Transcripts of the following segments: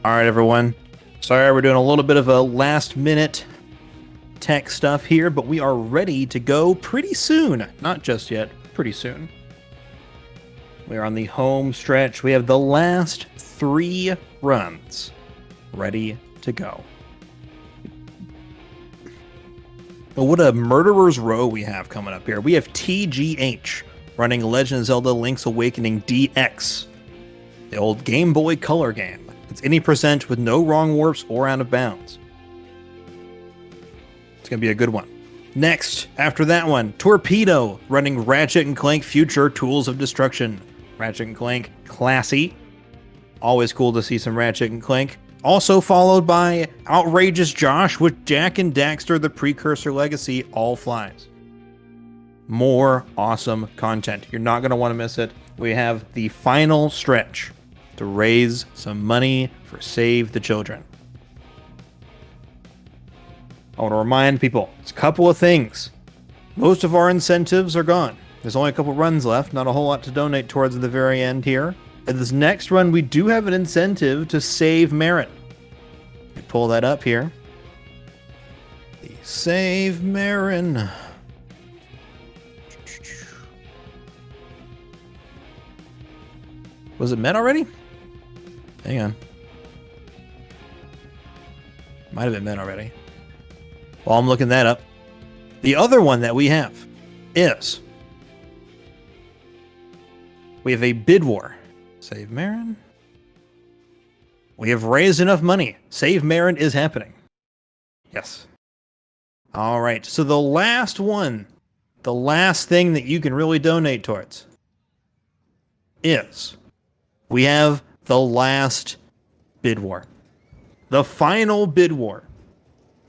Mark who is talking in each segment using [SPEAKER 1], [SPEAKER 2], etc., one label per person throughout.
[SPEAKER 1] All right, everyone. Sorry, we're doing a little bit of a last minute tech stuff here, but we are ready to go pretty soon. Not just yet, pretty soon. We are on the home stretch. We have the last 3 runs ready to go. But what a murderer's row we have coming up here. We have TGH running Legend of Zelda Link's Awakening DX, the old Game Boy Color game. It's any percent with no wrong warps or out of bounds. It's going to be a good one. Next, after that one, Torpedo running Ratchet and Clank Future Tools of Destruction. Ratchet and Clank, classy. Always cool to see some Ratchet and Clank. Also followed by Outrageous Josh with Jak and Daxter, the Precursor Legacy, all flies. More awesome content. You're not going to want to miss it. We have the final stretch to raise some money for Save the Children. I want to remind people, it's a couple of things. Most of our incentives are gone. There's only a couple runs left, not a whole lot to donate towards at the very end here. At this next run, we do have an incentive to save Marin. We pull that up here. The Save Marin. Was it met already? Hang on. Might have been met already. While I'm looking that up, the other one that we have is we have a bid war. Save Marin. We have raised enough money. Save Marin is happening. Yes. All right. So the last one, the last thing that you can really donate towards is we have the last bid war. The final bid war.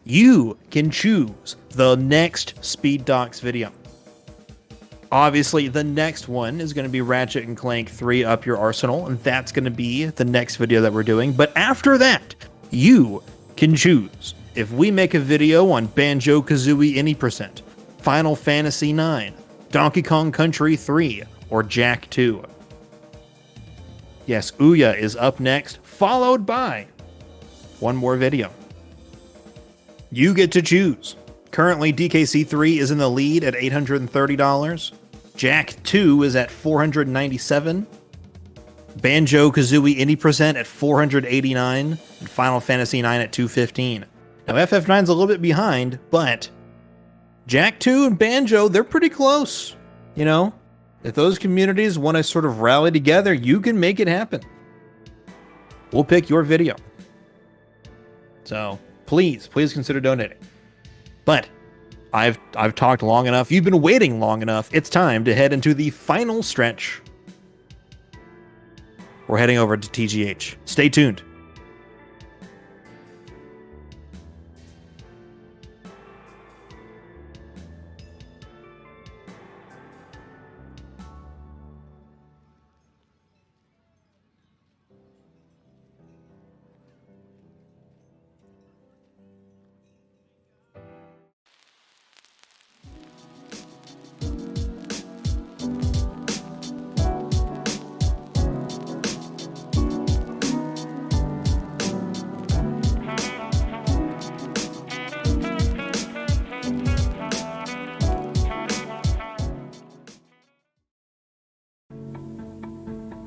[SPEAKER 1] You can choose the next SpeedDocs video. Obviously, the next one is going to be Ratchet and Clank 3 Up Your Arsenal, and that's going to be the next video that we're doing. But after that, you can choose if we make a video on Banjo-Kazooie any percent, Final Fantasy IX, Donkey Kong Country 3, or Jak 2. Yes, Ouya is up next, followed by one more video. You get to choose. Currently, DKC3 is in the lead at $830. Jak 2 is at $497. Banjo-Kazooie any percent at $489. And Final Fantasy IX at $215. Now, FF9's a little bit behind, but Jak 2 and Banjo, they're pretty close. You know, if those communities want to sort of rally together, you can make it happen. We'll pick your video. So please consider donating. But I've talked long enough. You've been waiting long enough. It's time to head into the final stretch. We're heading over to TGH. Stay tuned.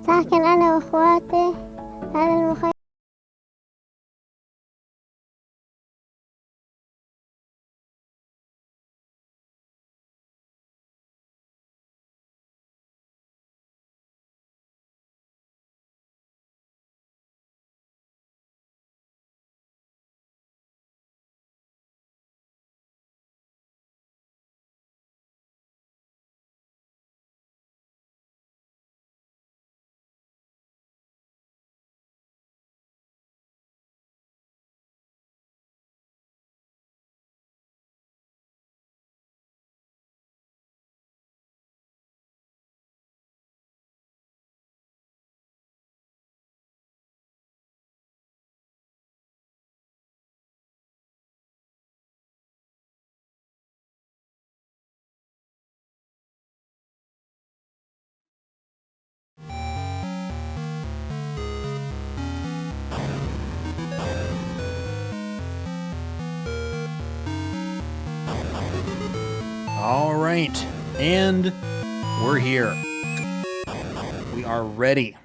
[SPEAKER 2] ساكن أنا وأخواتي على المخيم.
[SPEAKER 1] right, and we're here. We are ready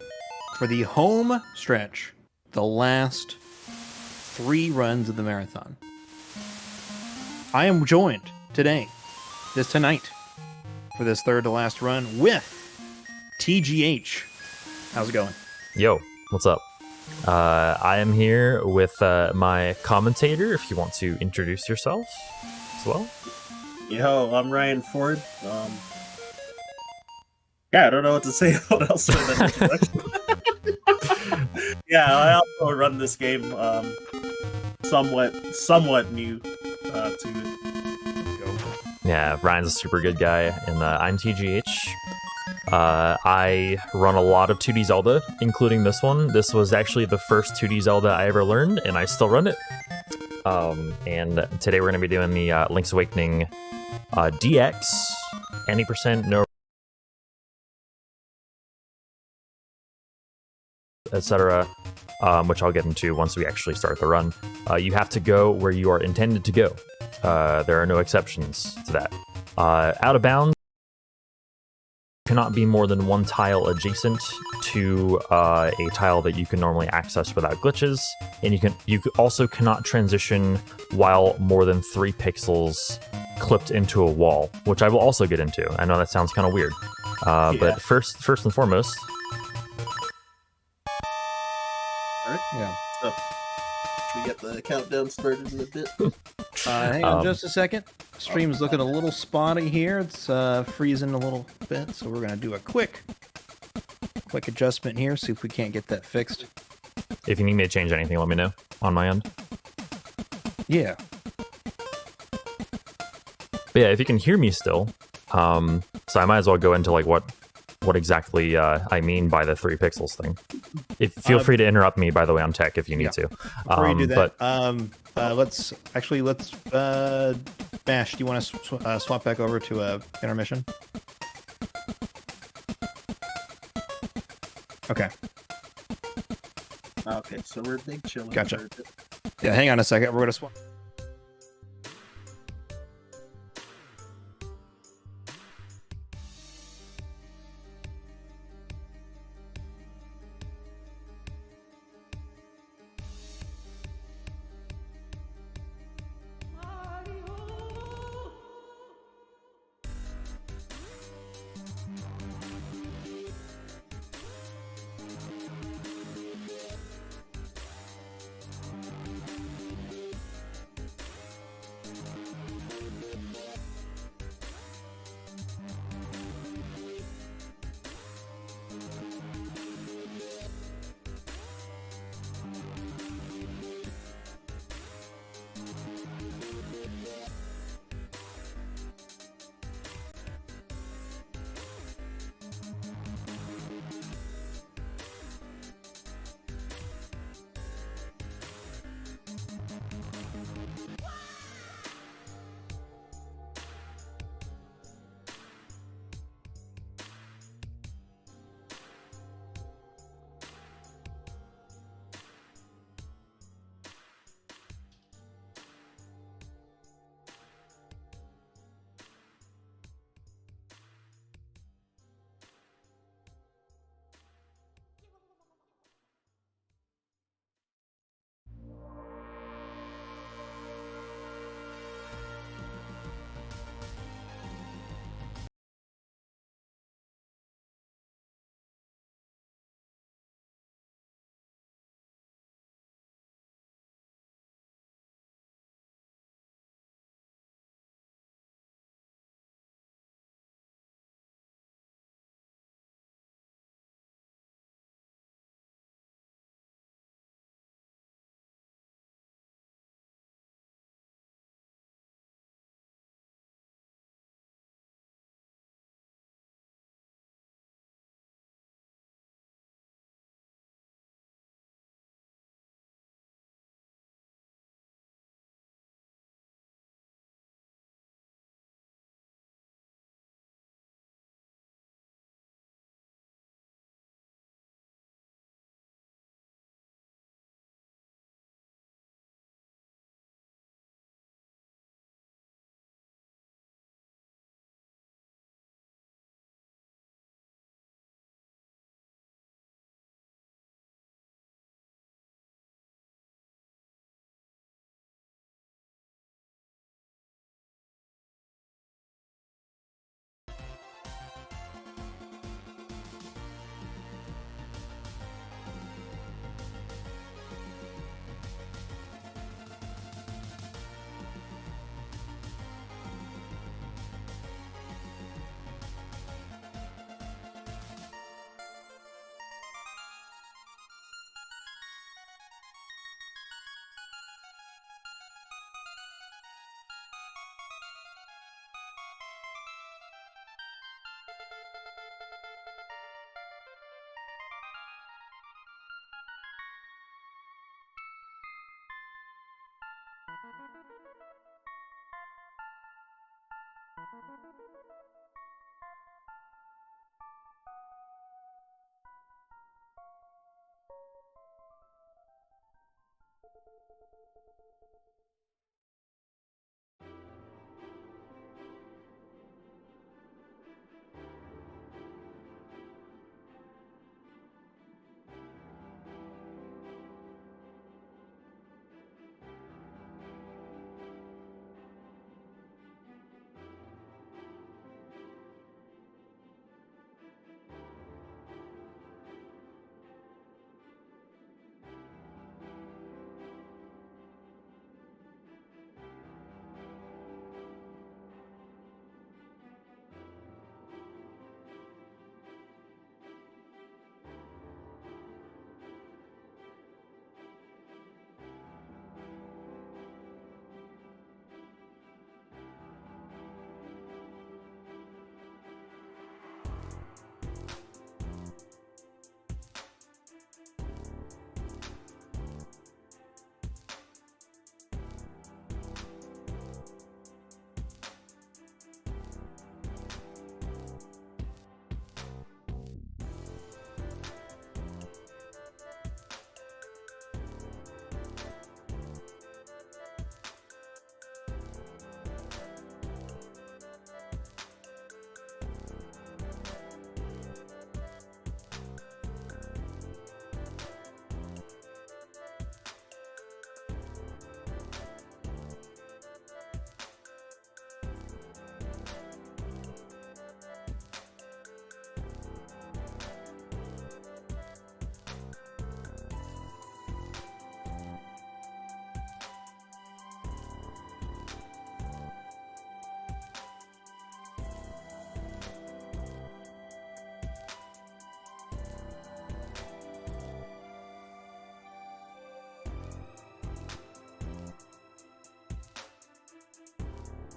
[SPEAKER 1] for the home stretch, the last 3 runs of the marathon. I am joined tonight, for this third to last run with TGH. How's it going?
[SPEAKER 3] Yo, what's up? I am here with my commentator, if you want to introduce yourself as well.
[SPEAKER 4] Yo, I'm Ryan Ford. Yeah, I don't know what to say. What else? Yeah, I also run this game somewhat new to it.
[SPEAKER 3] Yeah, Ryan's a super good guy, and I'm TGH. I run a lot of 2D Zelda, including this one. This was actually the first 2D Zelda I ever learned, and I still run it. And today we're going to be doing the Link's Awakening DX, any percent, no, etc., which I'll get into once we actually start the run. You have to go where you are intended to go. There are no exceptions to that. Out of bounds cannot be more than 1 tile adjacent to a tile that you can normally access without glitches, and you also cannot transition while more than 3 pixels clipped into a wall, which I will also get into. I know that sounds kind of weird, but first and foremost.
[SPEAKER 4] All right.
[SPEAKER 1] Yeah.
[SPEAKER 4] So, should we get the countdown started in a bit?
[SPEAKER 1] Hang on just a second. Stream's looking a little spotty here. It's freezing a little bit, so we're going to do a quick adjustment here, see if we can't get that fixed.
[SPEAKER 3] If you need me to change anything, let me know on my end.
[SPEAKER 1] Yeah.
[SPEAKER 3] But yeah, if you can hear me still, so I might as well go into like what exactly I mean by the 3 pixels thing. Feel free to interrupt me, by the way, on tech if you need to.
[SPEAKER 1] Before you do that, let's Bash, do you want to swap back over to intermission? Okay.
[SPEAKER 4] Okay, so we're big chilling.
[SPEAKER 1] Gotcha. Yeah, hang on a second. We're going to swap.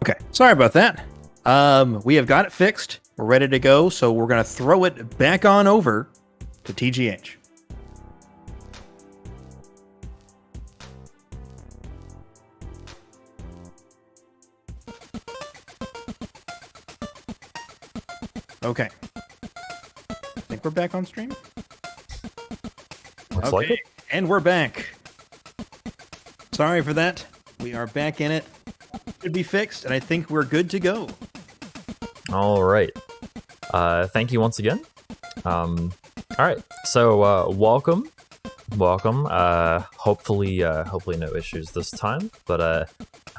[SPEAKER 1] Okay, sorry about that. We have got it fixed. We're ready to go, so we're going to throw it back on over to TGH. Okay. I think we're back on stream.
[SPEAKER 3] Looks like it.
[SPEAKER 1] And we're back. Sorry for that. We are back in it. Should be fixed, and I think we're good to go.
[SPEAKER 3] All right. Thank you once again. All right. So welcome. Hopefully no issues this time. But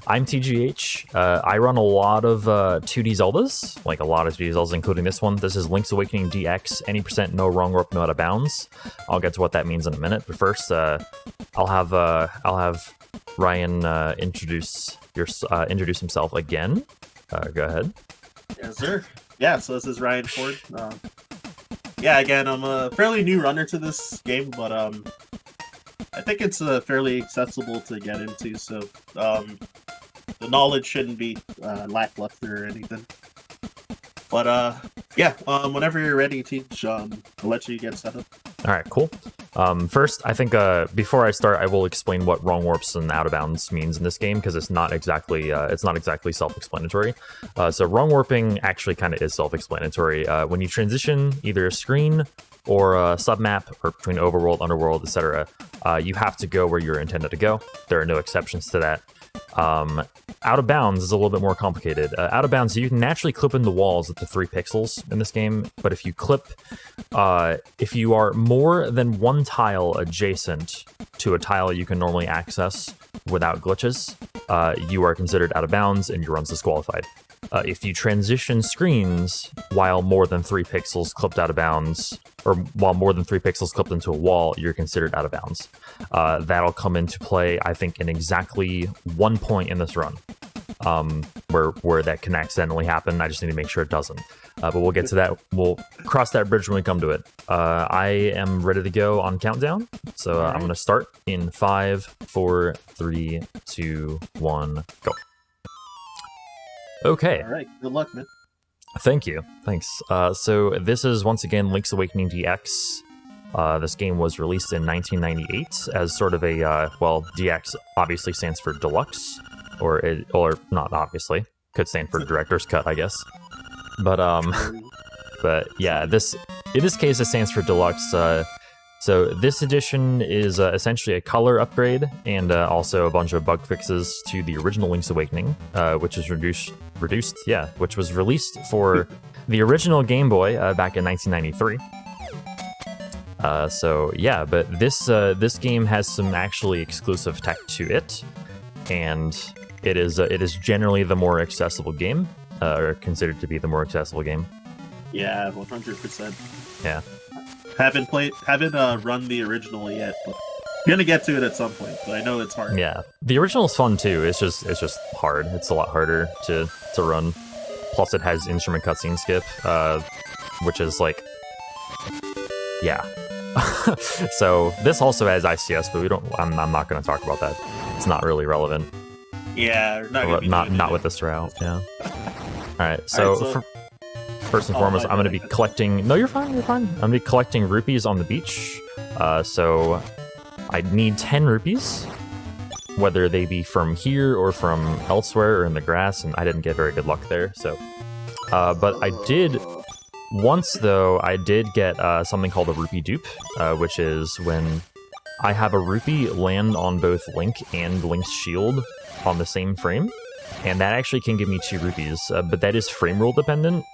[SPEAKER 3] I'm TGH. I run a lot of 2D Zeldas, like a lot of 2D Zeldas, including this one. This is Link's Awakening DX. Any percent, no wrong warp, no out of bounds. I'll get to what that means in a minute. But first, I'll have Ryan introduce himself again. Go ahead.
[SPEAKER 4] Yes, sir. Yeah, so this is Ryan Ford. Yeah, again, I'm a fairly new runner to this game, but I think it's fairly accessible to get into, so the knowledge shouldn't be lackluster or anything. But yeah, whenever you're ready, Teach, I'll let you get set up.
[SPEAKER 3] All right, cool. First, I think before I start, I will explain what wrong warps and out of bounds means in this game because it's not exactly self-explanatory. So wrong warping actually kind of is self-explanatory. When you transition either a screen or a submap or between overworld, underworld, etc., you have to go where you're intended to go. There are no exceptions to that. Out of bounds is a little bit more complicated. Out of bounds, you can naturally clip in the walls at the 3 pixels in this game, but if you clip, if you are more than one tile adjacent to a tile you can normally access without glitches, you are considered out of bounds and your run's disqualified. If you transition screens while more than 3 pixels clipped out of bounds, or while more than 3 pixels clipped into a wall, you're considered out of bounds. That'll come into play, I think, in exactly 1 point in this run, where that can accidentally happen. I just need to make sure it doesn't. But we'll get to that. We'll cross that bridge when we come to it. I am ready to go on countdown. So I'm going to start in 5, 4, 3, 2, 1, go. Okay.
[SPEAKER 4] All right. Good luck, man.
[SPEAKER 3] Thank you. Thanks. So this is once again Link's Awakening DX. This game was released in 1998 as sort of a, well, DX obviously stands for Deluxe. or not obviously, could stand for director's cut, I guess. But but yeah, in this case it stands for deluxe. So this edition is essentially a color upgrade and also a bunch of bug fixes to the original Link's Awakening, which is which was released for the original Game Boy back in 1993. So yeah, but this game has some actually exclusive tech to it, and it is generally the more accessible game, or considered to be the more accessible game.
[SPEAKER 4] Yeah, 100%.
[SPEAKER 3] Yeah.
[SPEAKER 4] Haven't run the original yet, but I'm gonna get to it at some point. But I know it's hard.
[SPEAKER 3] Yeah, the original's fun too. It's just hard. It's a lot harder to run. Plus, it has instrument cutscene skip, which is like, yeah. So this also has ICS, but we don't. I'm not going to talk about that. It's not really relevant.
[SPEAKER 4] Yeah,
[SPEAKER 3] not with this route. Yeah. All right. So, first and foremost, I'm going to be collecting. No, you're fine. You're fine. I'm going to be collecting rupees on the beach. So I need 10 rupees, whether they be from here or from elsewhere or in the grass, and I didn't get very good luck there. So, but I did. Once, though, I did get something called a rupee dupe, which is when I have a rupee land on both Link and Link's shield on the same frame, and that actually can give me 2 rupees, but that is frame rule dependent.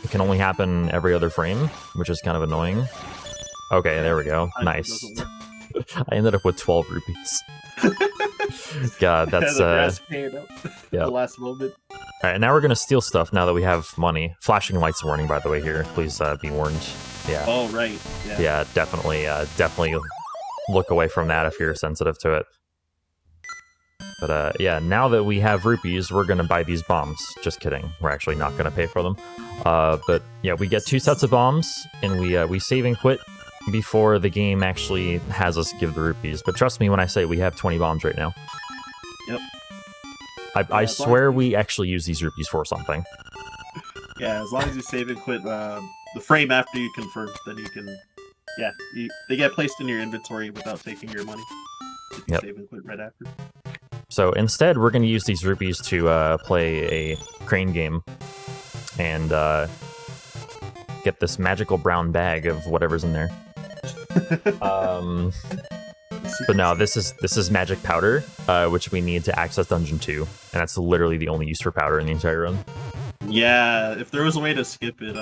[SPEAKER 3] It can only happen every other frame, which is kind of annoying. Okay, there we go. Nice. I ended up with 12 rupees. God, that's
[SPEAKER 4] yeah.
[SPEAKER 3] The
[SPEAKER 4] last moment.
[SPEAKER 3] All right, now we're gonna steal stuff. Now that we have money, flashing lights warning, by the way. Here, please be warned. Yeah.
[SPEAKER 4] Oh right.
[SPEAKER 3] Yeah, definitely look away from that if you're sensitive to it. But yeah, now that we have rupees, we're gonna buy these bombs. Just kidding. We're actually not gonna pay for them. But yeah, we get 2 sets of bombs, and we save and quit before the game actually has us give the rupees. But trust me when I say we have 20 bombs right now.
[SPEAKER 4] Yep.
[SPEAKER 3] I swear we actually use these rupees for something.
[SPEAKER 4] Yeah, as long as you save and quit the frame after you confirm, then you can... Yeah, they get placed in your inventory without taking your money. If you save and quit right after.
[SPEAKER 3] So instead, we're going to use these rupees to play a crane game and get this magical brown bag of whatever's in there. But no, this is magic powder, which we need to access Dungeon 2, and that's literally the only use for powder in the entire run.
[SPEAKER 4] Yeah, if there was a way to skip it,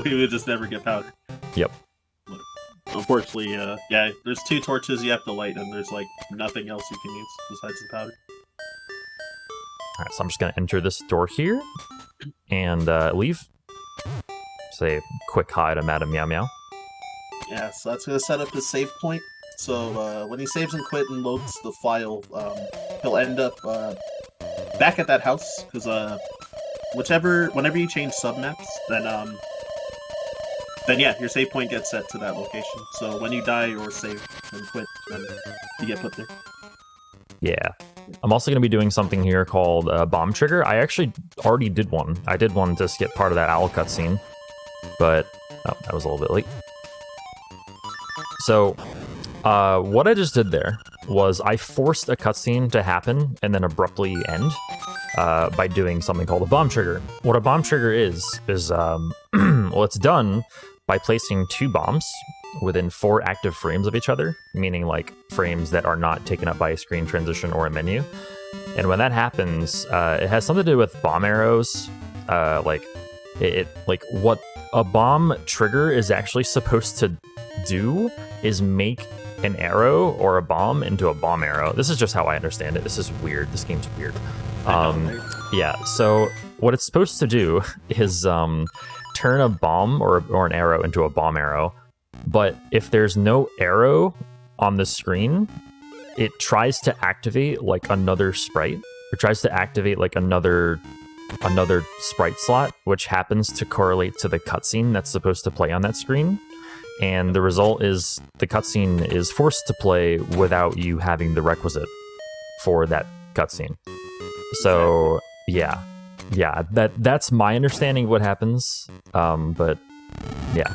[SPEAKER 4] we would just never get powder.
[SPEAKER 3] Yep.
[SPEAKER 4] But unfortunately, yeah, there's 2 torches you have to light, and there's like nothing else you can use besides the powder.
[SPEAKER 3] Alright, so I'm just gonna enter this door here, and leave. Say quick hi to Madam Meow Meow.
[SPEAKER 4] Yeah, so that's gonna set up his save point. So when he saves and quit and loads the file, he'll end up back at that house, because whenever you change submaps, then yeah, your save point gets set to that location. So when you die or save and quit, then you get put there.
[SPEAKER 3] Yeah. I'm also going to be doing something here called Bomb Trigger. I actually already did one. I did one to skip part of that owl cutscene, but that was a little bit late. So what I just did there was I forced a cutscene to happen and then abruptly end by doing something called a bomb trigger. What a bomb trigger is well, it's done by placing 2 bombs within 4 active frames of each other, meaning like frames that are not taken up by a screen transition or a menu. And when that happens, it has something to do with bomb arrows. Like what a bomb trigger is actually supposed to do is make an arrow or a bomb into a bomb arrow. This is just how I understand it. This is weird. This game's weird. Yeah, so what it's supposed to do is turn a bomb or an arrow into a bomb arrow. But if there's no arrow on the screen, it tries to activate like another sprite. It tries to activate like another sprite slot, which happens to correlate to the cutscene that's supposed to play on that screen. And the result is the cutscene is forced to play without you having the requisite for that cutscene. So yeah, that's my understanding of what happens. But yeah.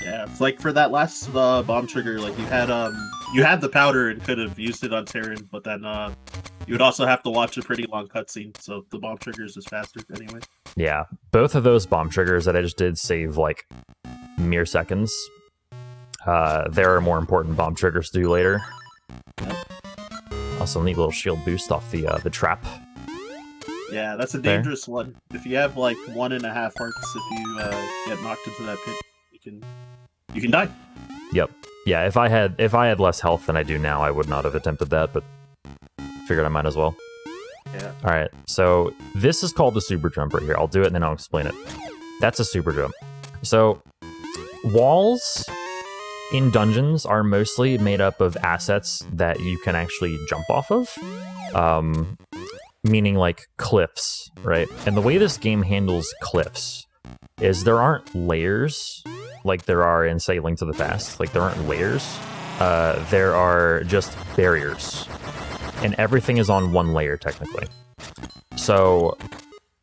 [SPEAKER 4] Yeah, it's like for that last bomb trigger, like you had you had the powder and could have used it on Terran, but then you would also have to watch a pretty long cutscene, so the bomb triggers is faster anyway.
[SPEAKER 3] Yeah, both of those bomb triggers that I just did save like mere seconds. There are more important bomb triggers to do later.
[SPEAKER 4] Yep.
[SPEAKER 3] Also, neat little shield boost off the trap.
[SPEAKER 4] Yeah, that's a dangerous one. If you have like 1.5 hearts, if you get knocked into that pit, you can die.
[SPEAKER 3] Yep. Yeah, if I had less health than I do now, I would not have attempted that, but figured I might as well.
[SPEAKER 4] Yeah.
[SPEAKER 3] All right, so this is called the super jump right here. I'll do it and then I'll explain it. That's a super jump. So walls in dungeons are mostly made up of assets that you can actually jump off of, meaning like cliffs, right? And the way this game handles cliffs is there aren't layers like there are in, say, Link to the Past. Like, there aren't layers. There are just barriers. And everything is on one layer, technically. So,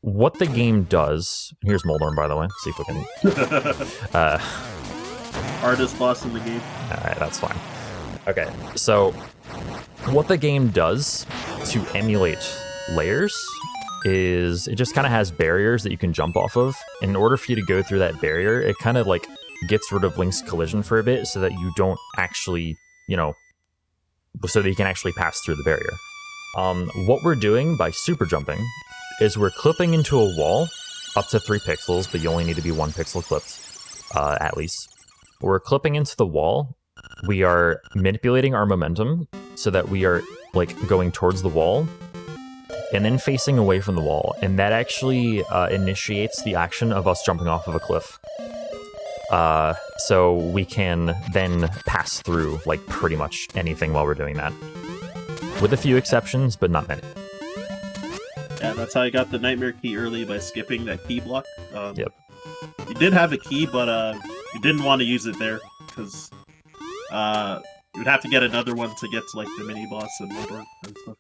[SPEAKER 3] what the game does... Here's Moldorm, by the way. See if we can...
[SPEAKER 4] Hardest boss in the game.
[SPEAKER 3] Alright, that's fine. Okay, so... What the game does to emulate layers is it just kind of has barriers that you can jump off of. In order for you to go through that barrier, it kind of, like, gets rid of Link's collision for a bit so that you don't actually, you know... so that you can actually pass through the barrier. What we're doing by super jumping is we're clipping into a wall up to 3 pixels, but you only need to be 1 pixel clipped, at least. We're clipping into the wall. We are manipulating our momentum so that we are like going towards the wall and then facing away from the wall. And that actually initiates the action of us jumping off of a cliff. So we can then pass through like pretty much anything while we're doing that. With a few exceptions, but not many.
[SPEAKER 4] Yeah, that's how I got the Nightmare Key early, by skipping that key block.
[SPEAKER 3] Yep.
[SPEAKER 4] You did have a key, but you didn't want to use it there, because you would have to get another one to get to like the mini-boss and Moldorm and stuff.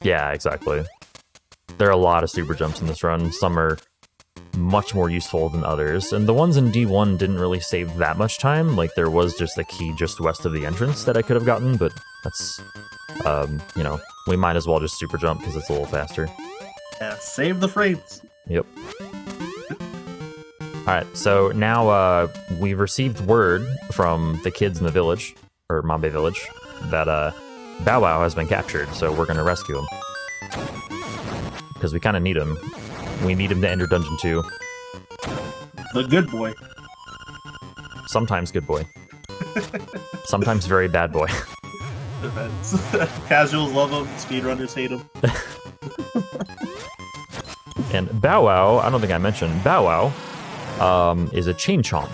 [SPEAKER 3] Yeah, exactly. There are a lot of super jumps in this run. Some are much more useful than others, and the ones in D1 didn't really save that much time. Like, there was just a key just west of the entrance that I could have gotten, but that's, you know, we might as well just super jump because it's a little faster.
[SPEAKER 4] Yeah, save the frames!
[SPEAKER 3] Yep. Alright, so now we've received word from the kids in the village, or Mambe village, that Bow Wow has been captured, so we're gonna rescue him. Because we kind of need him. We need him to enter Dungeon 2.
[SPEAKER 4] The good boy.
[SPEAKER 3] Sometimes good boy. Sometimes very bad boy.
[SPEAKER 4] Depends. Casuals love him, speedrunners hate him.
[SPEAKER 3] And Bow Wow, I don't think I mentioned, Bow Wow is a chain chomp.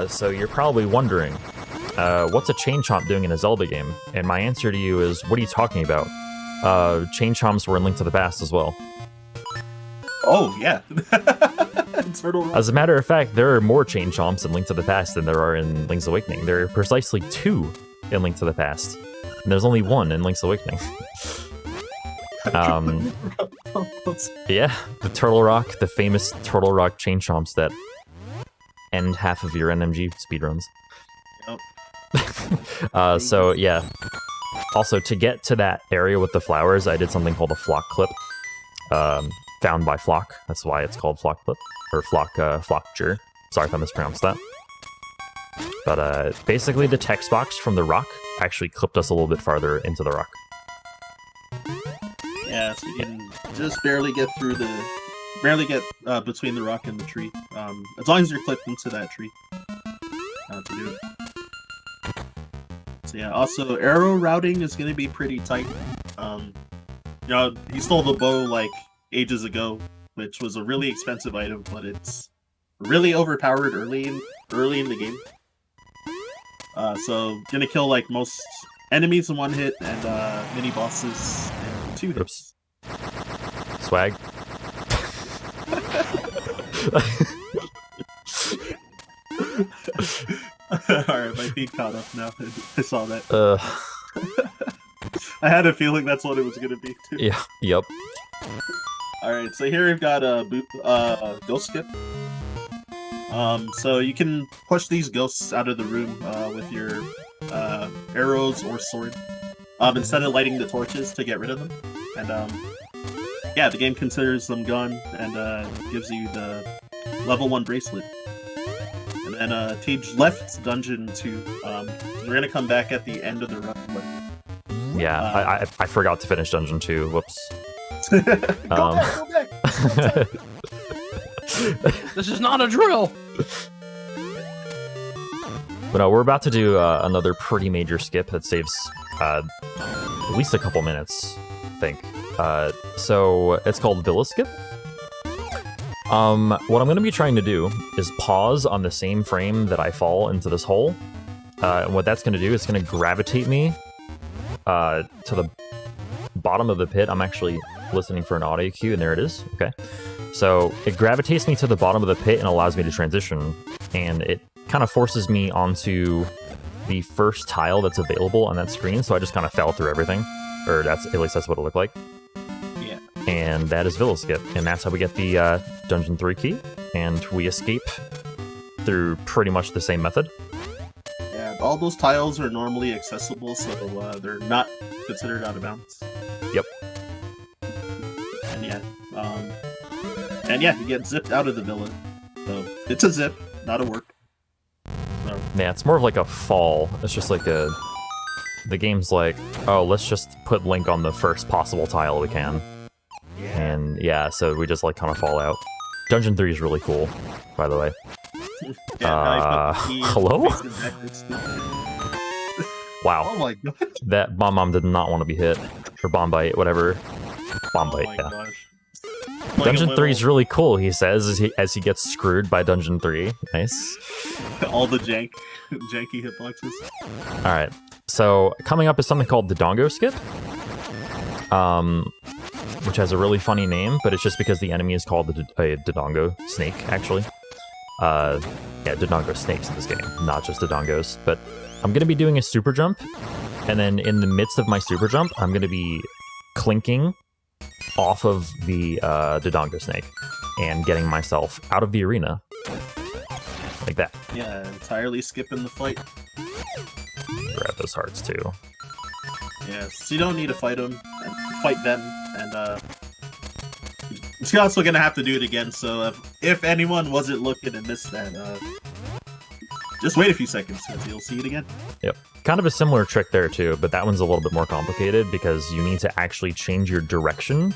[SPEAKER 3] So you're probably wondering, what's a chain chomp doing in a Zelda game? And my answer to you is, what are you talking about? Chain chomps were in Link to the Past as well.
[SPEAKER 4] Oh, yeah.
[SPEAKER 3] As a matter of fact, there are more chain chomps in Link to the Past than there are in Link's Awakening. There are precisely 2 in Link to the Past. And there's only 1 in Link's Awakening. Yeah, the Turtle Rock, the famous Turtle Rock chain chomps that end half of your NMG speedruns.
[SPEAKER 4] Yep.
[SPEAKER 3] So, yeah. Also, to get to that area with the flowers, I did something called a flock clip. Found by Flock. That's why it's called Flock Clip. Or Flockger. Sorry if I mispronounced that. But basically the text box from the rock actually clipped us a little bit farther into the rock.
[SPEAKER 4] Yeah, so you can just barely get through the... Barely get between the rock and the tree. As long as you're clipped into that tree. To do it. So yeah, also arrow routing is going to be pretty tight. You know, he stole the bow like ages ago, which was a really expensive item, but it's really overpowered early in the game. So gonna kill like most enemies in 1 hit and mini bosses in 2 hits.
[SPEAKER 3] Oops. Swag.
[SPEAKER 4] Alright, my feet caught up now. I saw that. I had a feeling that's what it was gonna be too.
[SPEAKER 3] Yeah. Yep.
[SPEAKER 4] Alright, so here we've got a ghost skip. So you can push these ghosts out of the room with your arrows or sword, instead of lighting the torches to get rid of them. And yeah, the game considers them gone and gives you the level 1 bracelet. And then TGH left Dungeon 2. We're gonna come back at the end of the run. But,
[SPEAKER 3] yeah, I forgot to finish Dungeon 2. Whoops.
[SPEAKER 4] go back.
[SPEAKER 5] This is not a drill.
[SPEAKER 3] But no, we're about to do another pretty major skip that saves at least a couple minutes, I think. So it's called Villa Skip. What I'm going to be trying to do is pause on the same frame that I fall into this hole. And what that's going to do is going to gravitate me to the bottom of the pit. I'm actually listening for an audio cue, and there it is. Okay. So it gravitates me to the bottom of the pit and allows me to transition. And it kind of forces me onto the first tile that's available on that screen. So I just kind of fell through everything. Or at least that's what it looked like.
[SPEAKER 4] Yeah.
[SPEAKER 3] And that is Villa Skip. And that's how we get the Dungeon 3 key. And we escape through pretty much the same method.
[SPEAKER 4] Yeah, all those tiles are normally accessible, so they're not considered out of bounds.
[SPEAKER 3] Yep.
[SPEAKER 4] And yeah, you get zipped out of the villa. So it's a zip, not a work. So,
[SPEAKER 3] Yeah, it's more of like a fall. It's just like the game's like, oh, let's just put Link on the first possible tile we can. And yeah, so we just like kind of fall out. Dungeon 3 is really cool, by the way. Hello? Wow.
[SPEAKER 4] Oh my god.
[SPEAKER 3] That Bomb Bomb did not want to be hit. Or Bomb Bite, whatever. Bomb Bite,
[SPEAKER 4] Oh my
[SPEAKER 3] yeah.
[SPEAKER 4] gosh.
[SPEAKER 3] Dungeon 3 is really cool, he says, as he gets screwed by Dungeon 3. Nice.
[SPEAKER 4] All the janky hitboxes.
[SPEAKER 3] Alright, so coming up is something called the Dongo Skip. Which has a really funny name, but it's just because the enemy is called a Dodongo snake, actually. Yeah, Dodongo snakes in this game, not just Dodongos. But I'm going to be doing a super jump, and then in the midst of my super jump, I'm going to be clinking off of the Dodongo snake and getting myself out of the arena. Like that.
[SPEAKER 4] Yeah, entirely skipping the fight.
[SPEAKER 3] Grab those hearts, too.
[SPEAKER 4] Yeah, so you don't need to fight them, and you're also gonna have to do it again. So if anyone wasn't looking and missed that, just wait a few seconds because you'll see it again.
[SPEAKER 3] Yep. Kind of a similar trick there too, but that one's a little bit more complicated because you need to actually change your direction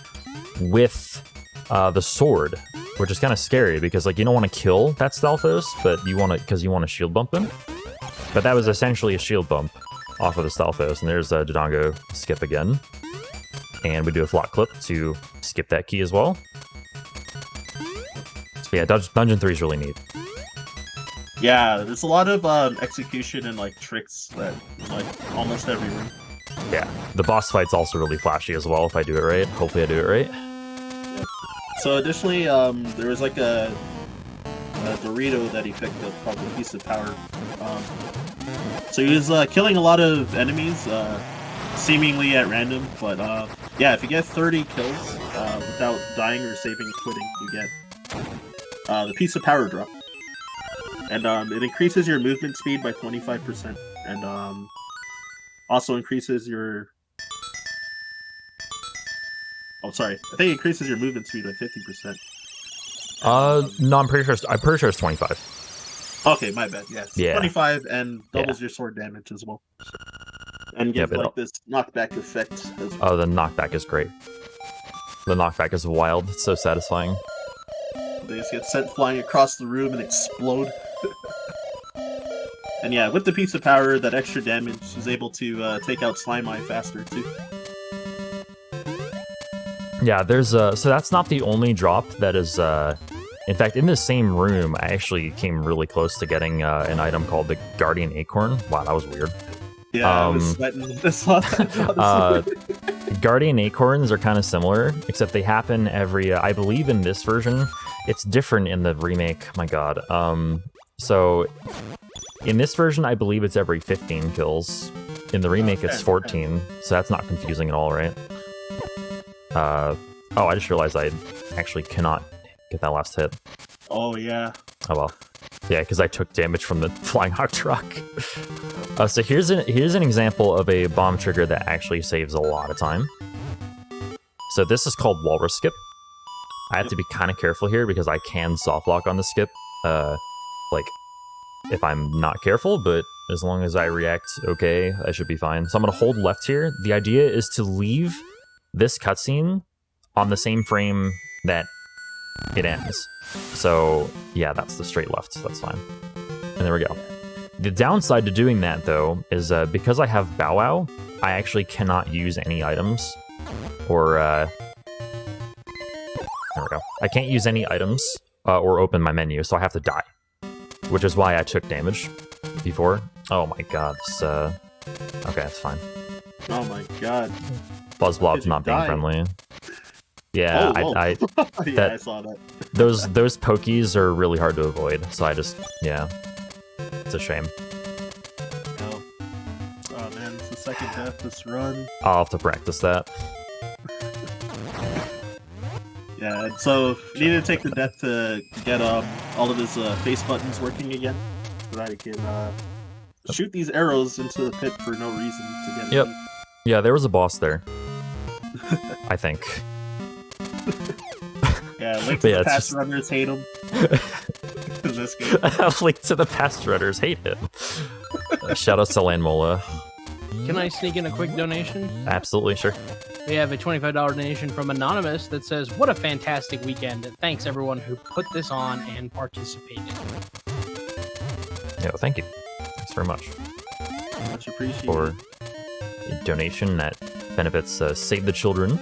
[SPEAKER 3] with the sword, which is kind of scary because like you don't want to kill that Stalfos, but you want to because you want to shield bump him. But that was essentially a shield bump off of the Stalfos, and there's a Dodongo skip again. And we do a flop clip to skip that key as well. So yeah, Dungeon 3 is really neat.
[SPEAKER 4] Yeah, there's a lot of execution and like tricks that like almost every room.
[SPEAKER 3] Yeah, the boss fight's also really flashy as well if I do it right. Hopefully I do it right.
[SPEAKER 4] Yeah. So additionally, there was like a Dorito that he picked up called the Piece of Power. So he was killing a lot of enemies, seemingly at random, but yeah, if you get 30 kills without dying or saving or quitting, you get the Piece of Power drop. And it increases your movement speed by 25%, and also increases your... Oh, sorry. I think it increases your movement speed by 50%.
[SPEAKER 3] No, I'm pretty sure it's 25.
[SPEAKER 4] Okay, my bad. Yeah,
[SPEAKER 3] Yeah.
[SPEAKER 4] 25 and doubles your sword damage as well. And gives
[SPEAKER 3] but
[SPEAKER 4] like this knockback effect as well.
[SPEAKER 3] Oh, the knockback is great. The knockback is wild. It's so satisfying.
[SPEAKER 4] They just get sent flying across the room and explode. And yeah, with the Piece of Power, that extra damage is able to take out Slime Eye faster too.
[SPEAKER 3] Yeah, there's so that's not the only drop that is. In fact, in the same room, I actually came really close to getting an item called the Guardian Acorn. Wow, that was weird.
[SPEAKER 4] Yeah, I was sweating when I saw that.
[SPEAKER 3] Guardian Acorns are kind of similar, except they happen every. I believe in this version, it's different in the remake. My God. So in this version, I believe it's every 15 kills. In the remake, it's 14. So that's not confusing at all, right? Oh, I just realized I actually cannot get that last hit.
[SPEAKER 4] Oh yeah.
[SPEAKER 3] Oh well. Yeah, because I took damage from the flying hawk truck. So here's an example of a bomb trigger that actually saves a lot of time. So this is called Walrus Skip. I have to be kind of careful here because I can soft lock on the skip, like if I'm not careful, but as long as I react okay, I should be fine. So I'm gonna hold left here. The idea is to leave this cutscene on the same frame that it ends. So yeah, that's the straight left, that's fine. And there we go. The downside to doing that though is because I have Bow Wow, I actually cannot use any items or there we go. I can't use any items or open my menu, so I have to die, which is why I took damage before. Oh my god, this, okay, that's fine.
[SPEAKER 4] Oh my god.
[SPEAKER 3] Buzzblob's not being friendly. Yeah, I
[SPEAKER 4] yeah, I saw that.
[SPEAKER 3] those pokies are really hard to avoid, so I just, yeah, it's a shame.
[SPEAKER 4] Oh, oh man, it's the second death this run.
[SPEAKER 3] I'll have to practice that.
[SPEAKER 4] Yeah, and so you need to take the death to get all of his face buttons working again, so that he can shoot these arrows into the pit for no reason to get.
[SPEAKER 3] Yep. Yeah, there was a boss there. I think.
[SPEAKER 4] Yeah, Link to the Past runners hate him. In this game.
[SPEAKER 3] Link to the Past runners hate him. Shout out to Landmola.
[SPEAKER 5] Can I sneak in a quick donation?
[SPEAKER 3] Absolutely, sure.
[SPEAKER 5] We have a $25 donation from Anonymous that says, "What a fantastic weekend. Thanks everyone who put this on and participated."
[SPEAKER 3] Yeah, thank you. Thanks very much.
[SPEAKER 4] Much appreciated.
[SPEAKER 3] For a donation that benefits Save the Children.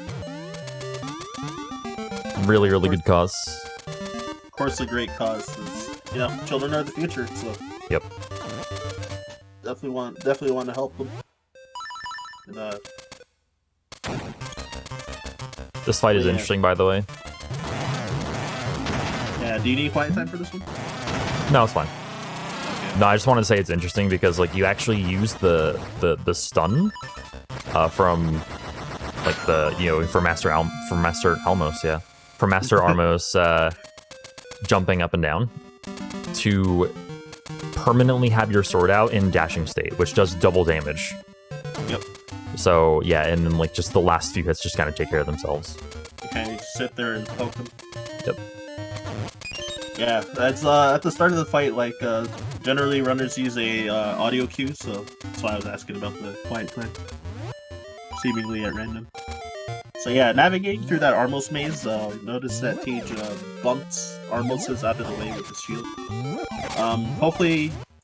[SPEAKER 3] Really, really good cause.
[SPEAKER 4] Of course, a great cause. You know, children are the future, so.
[SPEAKER 3] Yep.
[SPEAKER 4] Definitely want to help them. And
[SPEAKER 3] this fight is interesting, by the way.
[SPEAKER 4] Yeah, do you need quiet time for this one?
[SPEAKER 3] No, it's fine.
[SPEAKER 4] Okay.
[SPEAKER 3] No, I just wanted to say it's interesting because like you actually use the stun from like the for Master Almos, yeah. For Master Armos jumping up and down to permanently have your sword out in dashing state, which does double damage.
[SPEAKER 4] Yep.
[SPEAKER 3] So yeah, and then like just the last few hits just kind of take care of themselves.
[SPEAKER 4] Okay, sit there and poke them.
[SPEAKER 3] Yep.
[SPEAKER 4] Yeah, that's at the start of the fight. Like generally, runners use a audio cue, so that's why I was asking about the quiet time. Seemingly at random. So yeah, navigating through that Armos maze, notice that TGH bumped Armos out of the way with his shield.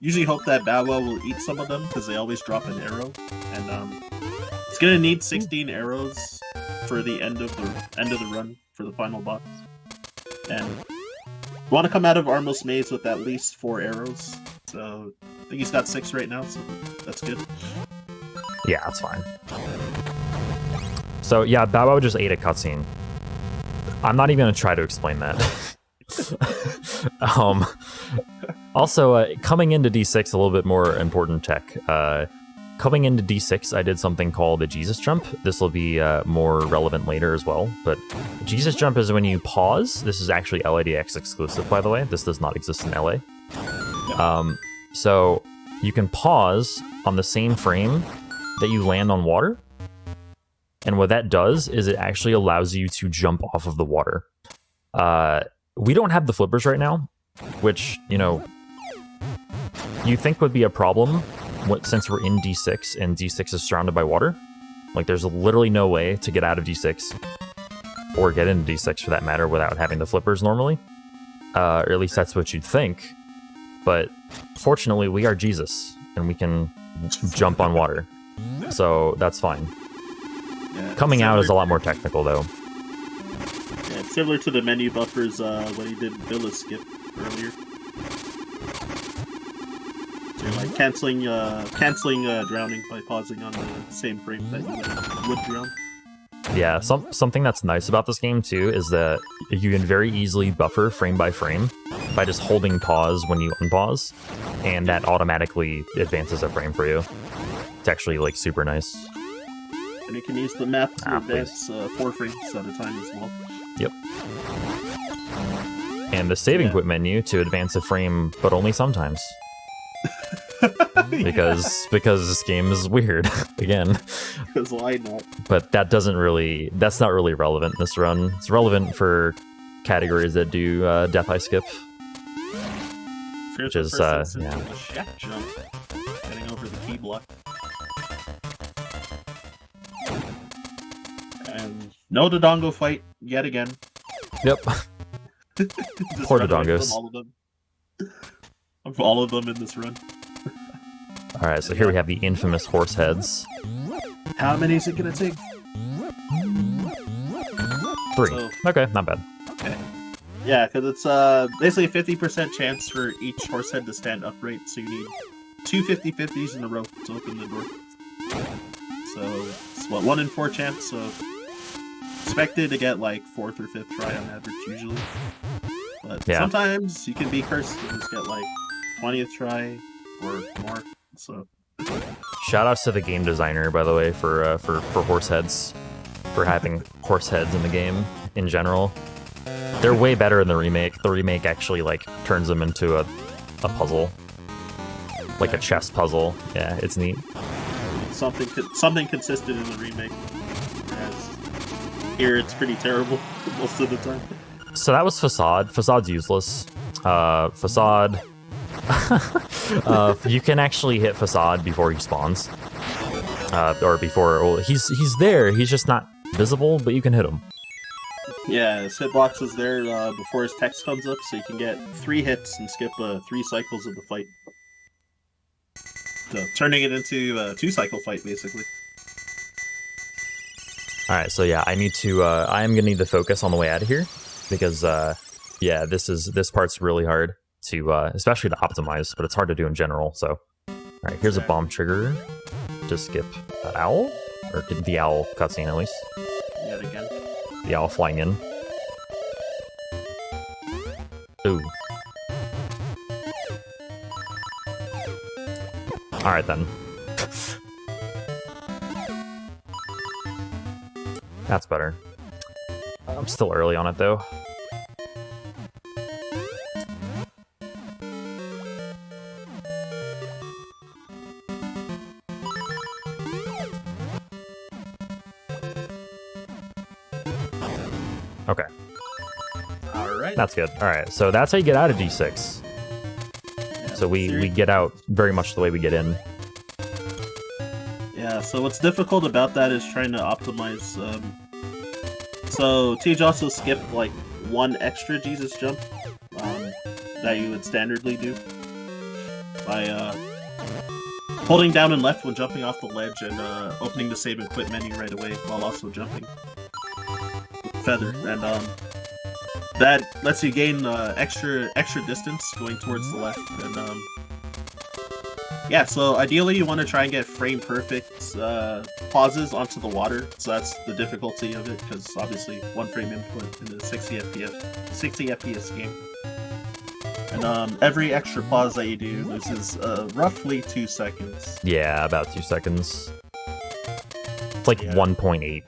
[SPEAKER 4] Usually hope that Bow Wow will eat some of them, because they always drop an arrow. And it's gonna need 16 arrows for the end of the run, for the final boss. And you want to come out of Armos maze with at least 4 arrows. So I think he's got 6 right now, so that's good.
[SPEAKER 3] Yeah, that's fine. So yeah, Bow Wow just ate a cutscene. I'm not even gonna try to explain that. Also, coming into D6, a little bit more important tech. Coming into D6, I did something called the Jesus Jump. This will be more relevant later as well. But Jesus Jump is when you pause. This is actually LADX exclusive, by the way. This does not exist in LA. So you can pause on the same frame that you land on water. And what that does is it actually allows you to jump off of the water. We don't have the flippers right now, which, you think would be a problem since we're in D6 and D6 is surrounded by water. Like, there's literally no way to get out of D6 or get into D6 for that matter without having the flippers normally. Or at least that's what you'd think. But fortunately, we are Jesus and we can jump on water. So that's fine.
[SPEAKER 4] Yeah,
[SPEAKER 3] Coming out is a lot more technical, though.
[SPEAKER 4] Yeah, it's similar to the menu buffers when you did Villa Skip earlier. So you're like canceling drowning by pausing on the same frame that you would drown.
[SPEAKER 3] Yeah, something that's nice about this game, too, is that you can very easily buffer frame by frame by just holding pause when you unpause, and that automatically advances a frame for you. It's actually, like, super nice.
[SPEAKER 4] And you can use the map to advance 4 frames at a time as well.
[SPEAKER 3] Yep. and the saving
[SPEAKER 4] Yeah.
[SPEAKER 3] quit menu to advance a frame, but only sometimes. Because this game is weird again.
[SPEAKER 4] Because why not?
[SPEAKER 3] But that's not really relevant in this run. It's relevant for categories that do death eye skip.
[SPEAKER 4] Which
[SPEAKER 3] is,
[SPEAKER 4] yeah.
[SPEAKER 3] yeah.
[SPEAKER 4] A chef jump, getting over the key block. And no Dodongo fight yet again.
[SPEAKER 3] Yep.
[SPEAKER 4] Just
[SPEAKER 3] Poor
[SPEAKER 4] run away
[SPEAKER 3] Dodongos.
[SPEAKER 4] from all of them. Of all of them in this run.
[SPEAKER 3] All right, so here we have the infamous horse heads.
[SPEAKER 4] How many is it gonna take?
[SPEAKER 3] 3.
[SPEAKER 4] So-
[SPEAKER 3] Okay, not bad.
[SPEAKER 4] Okay. Yeah, because it's basically a 50% chance for each horse head to stand upright, so you need 2 50-50s in a row to open the door. So it's 1 in 4 chance, so expected to get like 4th or 5th try on average usually. But
[SPEAKER 3] Yeah.
[SPEAKER 4] sometimes you can be cursed and just get like 20th try or more. So
[SPEAKER 3] Shout outs to the game designer, by the way, for horse heads, for having horse heads in the game in general. They're way better in the remake. The remake actually like turns them into a puzzle, like a chess puzzle. Yeah, it's neat.
[SPEAKER 4] something consistent in the remake. As here it's pretty terrible most of the time.
[SPEAKER 3] So that was Facade. Facade's useless. Facade. You can actually hit Facade before he spawns, or before. Well, he's there. He's just not visible, but you can hit him.
[SPEAKER 4] Yeah, his hitbox is there before his text comes up, so you can get 3 hits and skip 3 cycles of the fight. So turning it into a 2-cycle fight, basically.
[SPEAKER 3] All right, so yeah, I am gonna need to focus on the way out of here because yeah, this part's really hard to especially to optimize, but it's hard to do in general. So, all right, here's a bomb trigger to skip the owl, or the owl cutscene at least.
[SPEAKER 4] Yet again.
[SPEAKER 3] The owl flying in. Ooh. All right then. That's better. I'm still early on it though. Okay,
[SPEAKER 4] Alright.
[SPEAKER 3] that's good. All right, so that's how you get out of G6. So we get out very much the way we get in.
[SPEAKER 4] Yeah, so what's difficult about that is trying to optimize. So TGH also skipped like 1 extra Jesus jump that you would standardly do by holding down and left when jumping off the ledge and opening the save and quit menu right away while also jumping with feather, and that lets you gain extra distance going towards the left. And yeah, so ideally you want to try and get frame perfect pauses onto the water. So that's the difficulty of it, because obviously 1 frame input in a 60 FPS game. And every extra pause that you do loses roughly 2 seconds.
[SPEAKER 3] Yeah, about 2 seconds. It's like 1.8,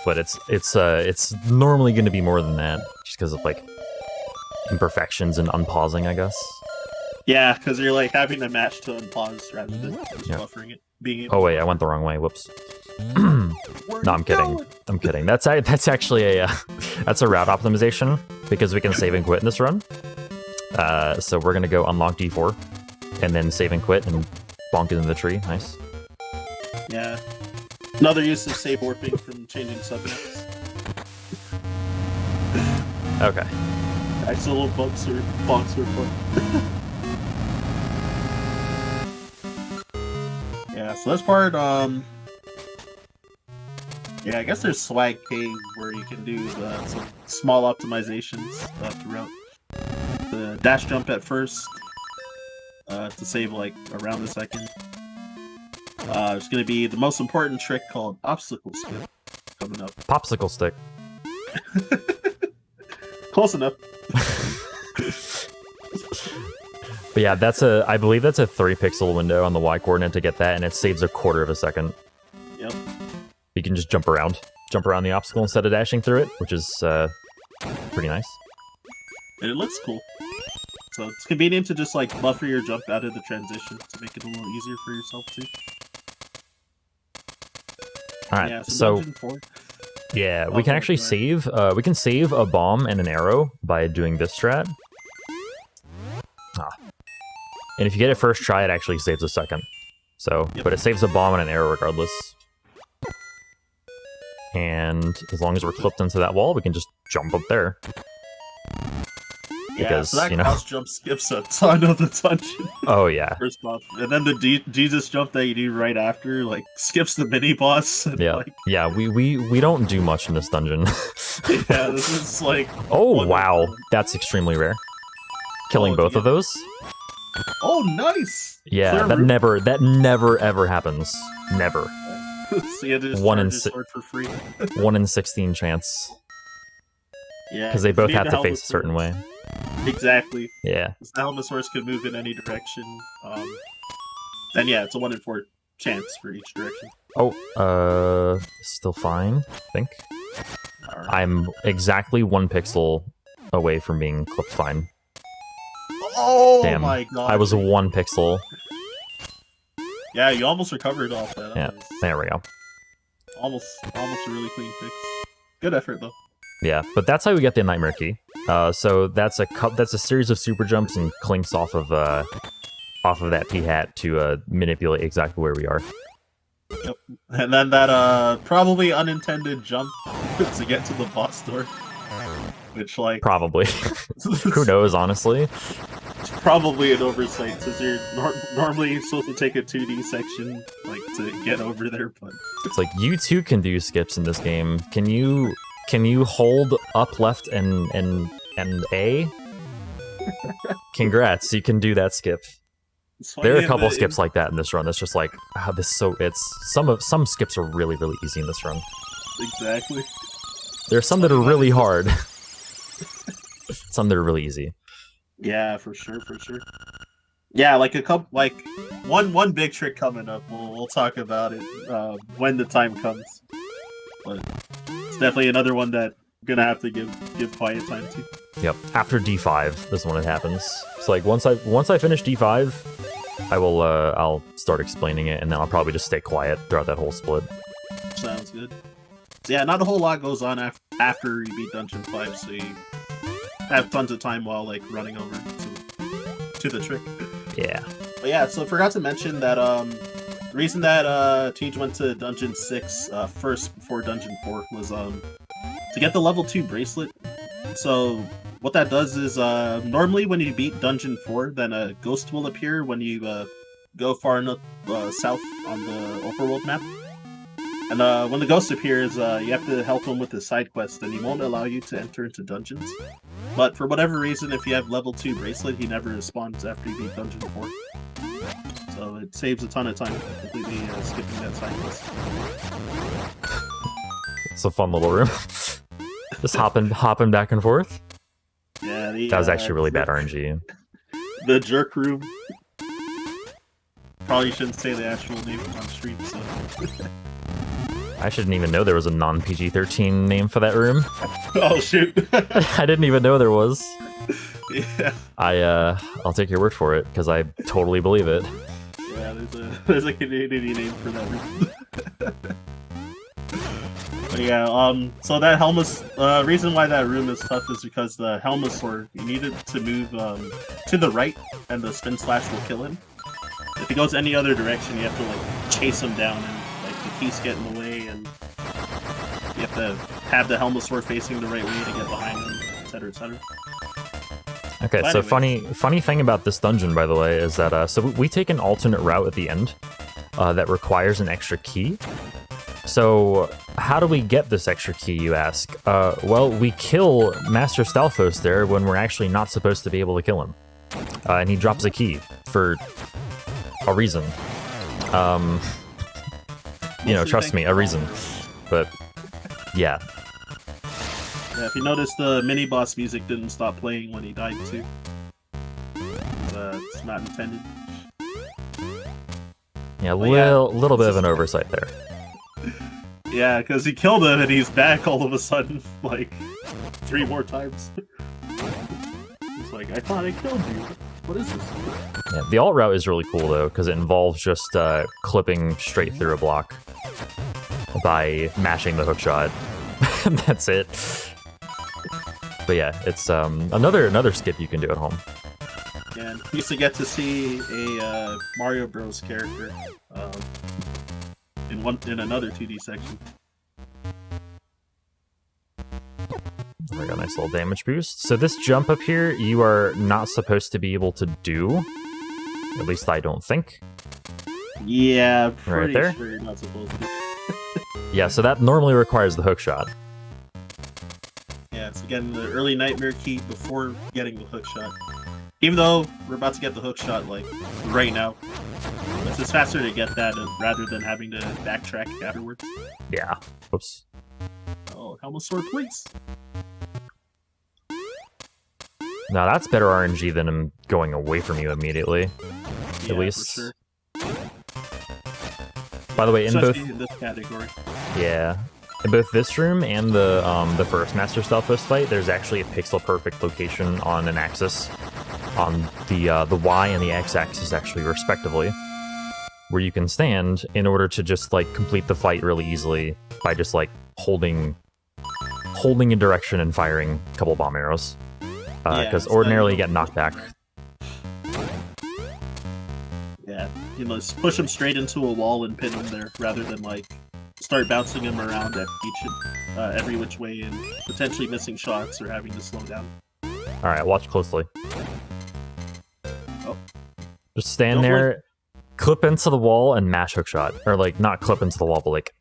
[SPEAKER 3] but it's normally going to be more than that, just because of like imperfections and unpausing, I guess.
[SPEAKER 4] Yeah, because you're like having to match to unpause rather than just
[SPEAKER 3] Yeah.
[SPEAKER 4] buffering it. Being able
[SPEAKER 3] Oh wait, I went the wrong way. Whoops. No, I'm kidding. I'm kidding. That's actually a that's a route optimization because we can save and quit in this run. So we're gonna go unlock D4 and then save and quit and bonk it into the tree. Nice.
[SPEAKER 4] Yeah. Another use of save warping from changing subnets.
[SPEAKER 3] Okay.
[SPEAKER 4] Accidental bonks are fun. Yeah, so this part, yeah, I guess there's Swag Cave where you can do some small optimizations throughout. The dash jump at first, to save like around a second. There's gonna be the most important trick called obstacle skip coming up.
[SPEAKER 3] Popsicle stick.
[SPEAKER 4] Close enough.
[SPEAKER 3] But yeah, I believe that's a 3 pixel window on the Y coordinate to get that, and it saves 1/4 of a second.
[SPEAKER 4] Yep.
[SPEAKER 3] You can just jump around the obstacle instead of dashing through it, which is pretty nice.
[SPEAKER 4] And it looks cool. So it's convenient to just like buffer your jump out of the transition to make it a little easier for yourself too.
[SPEAKER 3] All right,
[SPEAKER 4] Yeah,
[SPEAKER 3] so
[SPEAKER 4] Dungeon 4.
[SPEAKER 3] yeah,
[SPEAKER 4] Oh,
[SPEAKER 3] we can
[SPEAKER 4] go
[SPEAKER 3] actually
[SPEAKER 4] ahead.
[SPEAKER 3] save. We can save a bomb and an arrow by doing this strat. And if you get it first try, it actually saves a second. So,
[SPEAKER 4] Yep.
[SPEAKER 3] but it saves a bomb and an arrow regardless. And as long as we're clipped into that wall, we can just jump up there.
[SPEAKER 4] Yeah,
[SPEAKER 3] Because,
[SPEAKER 4] so that
[SPEAKER 3] you know-
[SPEAKER 4] cross jump skips a ton of the dungeon.
[SPEAKER 3] Oh yeah,
[SPEAKER 4] First off, and then the Jesus jump that you do right after, like, skips the mini boss. And,
[SPEAKER 3] yeah,
[SPEAKER 4] like,
[SPEAKER 3] yeah. We don't do much in this dungeon.
[SPEAKER 4] yeah, this is like.
[SPEAKER 3] Oh
[SPEAKER 4] one of
[SPEAKER 3] wow,
[SPEAKER 4] the-
[SPEAKER 3] that's extremely rare. Killing
[SPEAKER 4] Oh,
[SPEAKER 3] both of those?
[SPEAKER 4] Oh, nice.
[SPEAKER 3] Yeah,
[SPEAKER 4] Clear
[SPEAKER 3] that
[SPEAKER 4] room.
[SPEAKER 3] never ever happens. Never.
[SPEAKER 4] So you had to just
[SPEAKER 3] One
[SPEAKER 4] charge
[SPEAKER 3] in
[SPEAKER 4] your
[SPEAKER 3] si-
[SPEAKER 4] sword for free.
[SPEAKER 3] 1 in 16 chance.
[SPEAKER 4] Yeah,
[SPEAKER 3] Because they both
[SPEAKER 4] you need
[SPEAKER 3] have
[SPEAKER 4] the
[SPEAKER 3] to face a certain way.
[SPEAKER 4] Exactly.
[SPEAKER 3] Yeah.
[SPEAKER 4] Because the Helmosaurus could move in any direction. Then yeah, it's a 1 in 4 chance for each direction.
[SPEAKER 3] Oh, still fine, I think.
[SPEAKER 4] Alright.
[SPEAKER 3] I'm exactly 1 pixel away from being clipped fine.
[SPEAKER 4] Oh
[SPEAKER 3] Damn.
[SPEAKER 4] my god!
[SPEAKER 3] I was 1 pixel.
[SPEAKER 4] Yeah, you almost recovered off that.
[SPEAKER 3] Yeah,
[SPEAKER 4] That was
[SPEAKER 3] there we go.
[SPEAKER 4] almost a really clean fix. Good effort though.
[SPEAKER 3] Yeah, but that's how we get the Nightmare Key. So that's a series of super jumps and clinks off of that P hat to manipulate exactly where we are.
[SPEAKER 4] And then that probably unintended jump to get to the boss door. Which like
[SPEAKER 3] Probably. Who knows, honestly?
[SPEAKER 4] It's probably an oversight since you're normally supposed to take a 2D section like to get over there, but
[SPEAKER 3] It's like you too can do skips in this game. Can you hold up, left, and A? Congrats, you can do that skip.
[SPEAKER 4] it's funny
[SPEAKER 3] There are a
[SPEAKER 4] in
[SPEAKER 3] couple
[SPEAKER 4] the-
[SPEAKER 3] skips like that in this run. It's just like some skips are really easy in this run.
[SPEAKER 4] Exactly.
[SPEAKER 3] There are some that are really hard. Some that are really easy.
[SPEAKER 4] Yeah, for sure. Yeah, like a couple, like one big trick coming up. We'll talk about it when the time comes. But it's definitely another one that I'm gonna have to give quiet time to.
[SPEAKER 3] Yep. After D5 is when it happens. So like once I finish D5, I'll start explaining it, and then I'll probably just stay quiet throughout that whole split.
[SPEAKER 4] Sounds good. So yeah, not a whole lot goes on after you beat Dungeon 5, so you have tons of time while like running over to the trick.
[SPEAKER 3] Yeah.
[SPEAKER 4] But yeah, so I forgot to mention that the reason that Teach went to Dungeon 6 first before Dungeon 4 was to get the level 2 bracelet. So what that does is normally when you beat Dungeon 4, then a ghost will appear when you go far enough south on the overworld map. And when the ghost appears, you have to help him with his side quest, and he won't allow you to enter into dungeons. But for whatever reason, if you have level 2 bracelet, he never respawns after you beat Dungeon 4. So it saves a ton of time completely skipping that side quest.
[SPEAKER 3] It's a fun little room. Just hopping back and forth.
[SPEAKER 4] Yeah,
[SPEAKER 3] That was actually really bad RNG.
[SPEAKER 4] The jerk room. Probably shouldn't say the actual name on stream, so...
[SPEAKER 3] I shouldn't even know there was a non-PG-13 name for that room.
[SPEAKER 4] Oh, shoot!
[SPEAKER 3] I didn't even know there was.
[SPEAKER 4] Yeah,
[SPEAKER 3] I'll take your word for it, because I totally believe it.
[SPEAKER 4] yeah, there's a Canadian name for that room. But yeah, so that Helmus, reason why that room is tough is because the Helmosaur, you need it to move to the right, and the spin slash will kill him. If he goes any other direction, you have to like chase him down, and like the keys get in the way, and you have to have the Helmosaur facing the right way to get behind him, etc., etc.
[SPEAKER 3] Okay,
[SPEAKER 4] But
[SPEAKER 3] so
[SPEAKER 4] anyways.
[SPEAKER 3] funny thing about this dungeon, by the way, is that so we take an alternate route at the end that requires an extra key. So how do we get this extra key, you ask? Well, we kill Master Stalfos there when we're actually not supposed to be able to kill him. And he drops a key for a reason. You know, trust me, a reason. But, yeah.
[SPEAKER 4] Yeah, if you notice, the mini boss music didn't stop playing when he died too. It's not intended.
[SPEAKER 3] Yeah,
[SPEAKER 4] But yeah,
[SPEAKER 3] little bit of an oversight there.
[SPEAKER 4] Yeah, because he killed him and he's back all of a sudden, like 3 more times. like, I thought I killed you. What is this?
[SPEAKER 3] Yeah, the alt route is really cool though, because it involves just clipping straight through a block by mashing the hook shot. That's it. But yeah, it's another skip you can do at home.
[SPEAKER 4] And you used to get to see a Mario Bros. Character in another 2D section.
[SPEAKER 3] We got a nice little damage boost. So this jump up here, you are not supposed to be able to do. At least I don't think.
[SPEAKER 4] Yeah, pretty
[SPEAKER 3] there?
[SPEAKER 4] sure you're not supposed to.
[SPEAKER 3] Yeah, so that normally requires the hook shot.
[SPEAKER 4] Yeah, it's again the early Nightmare key before getting the hook shot. Even though we're about to get the hook shot, like, right now. It's just faster to get that rather than having to backtrack afterwards.
[SPEAKER 3] Yeah. Oops.
[SPEAKER 4] Oh, Helmet Sword, please!
[SPEAKER 3] Now that's better RNG than him going away from you immediately.
[SPEAKER 4] Yeah,
[SPEAKER 3] At least.
[SPEAKER 4] for sure.
[SPEAKER 3] By the way, in both
[SPEAKER 4] Especially in this category.
[SPEAKER 3] yeah, in both this room and the first Master Stalfos fight, there's actually a pixel perfect location on an axis, on the Y and the X axis actually respectively, where you can stand in order to just like complete the fight really easily by just like holding a direction and firing a couple bomb arrows. Because
[SPEAKER 4] so
[SPEAKER 3] ordinarily you get knocked back.
[SPEAKER 4] Yeah, you know, just push him straight into a wall and pin him there, rather than like start bouncing him around at every which way and potentially missing shots or having to slow down.
[SPEAKER 3] All right, watch closely.
[SPEAKER 4] Oh.
[SPEAKER 3] Just stand
[SPEAKER 4] Go for
[SPEAKER 3] there, clip into the wall, and mash hook shot, or like not clip into the wall, but like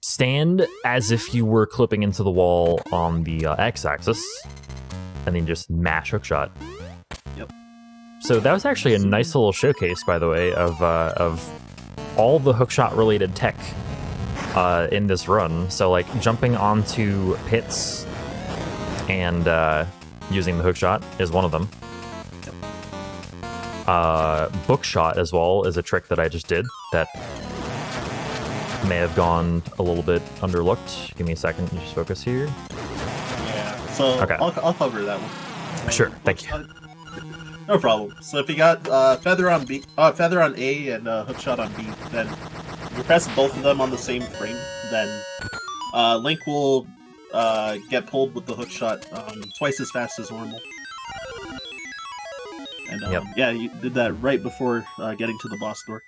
[SPEAKER 3] stand as if you were clipping into the wall on the x-axis, and then just mash hook shot.
[SPEAKER 4] Yep.
[SPEAKER 3] So that was actually a nice little showcase, by the way, of all the hookshot related tech in this run. So like jumping onto pits and using the hookshot is one of them. Bookshot as well is a trick that I just did that may have gone a little bit underlooked. Give me a second to just focus here.
[SPEAKER 4] Yeah, so
[SPEAKER 3] Okay.
[SPEAKER 4] I'll cover that one.
[SPEAKER 3] Sure, thank you.
[SPEAKER 4] No problem. So if you got feather on A and hookshot on B, then you press both of them on the same frame, then Link will get pulled with the hookshot twice as fast as normal. And
[SPEAKER 3] Yep.
[SPEAKER 4] yeah, you did that right before getting to the boss door.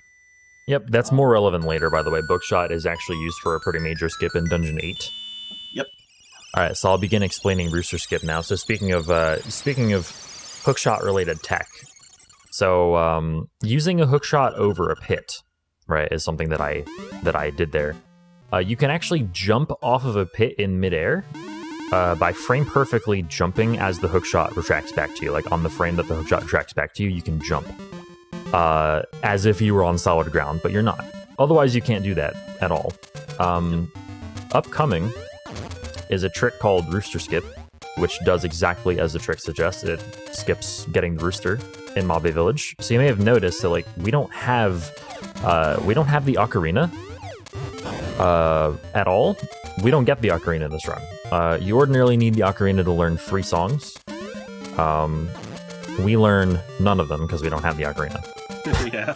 [SPEAKER 3] Yep, that's more relevant later, by the way. Bookshot is actually used for a pretty major skip in Dungeon 8.
[SPEAKER 4] Yep.
[SPEAKER 3] Alright, so I'll begin explaining Rooster Skip now. So speaking of hookshot related tech, so using a hookshot over a pit, right, is something that I did there. You can actually jump off of a pit in midair by frame perfectly jumping as the hookshot retracts back to you. Like on the frame that the hookshot retracts back to you, you can jump as if you were on solid ground, but you're not. Otherwise, you can't do that at all. Upcoming is a trick called Rooster Skip, which does exactly as the trick suggests. It skips getting the rooster in Mabe Village. So you may have noticed that like we don't have the ocarina at all. We don't get the ocarina in this run. You ordinarily need the ocarina to learn 3 songs. We learn none of them because we don't have the ocarina.
[SPEAKER 4] Yeah.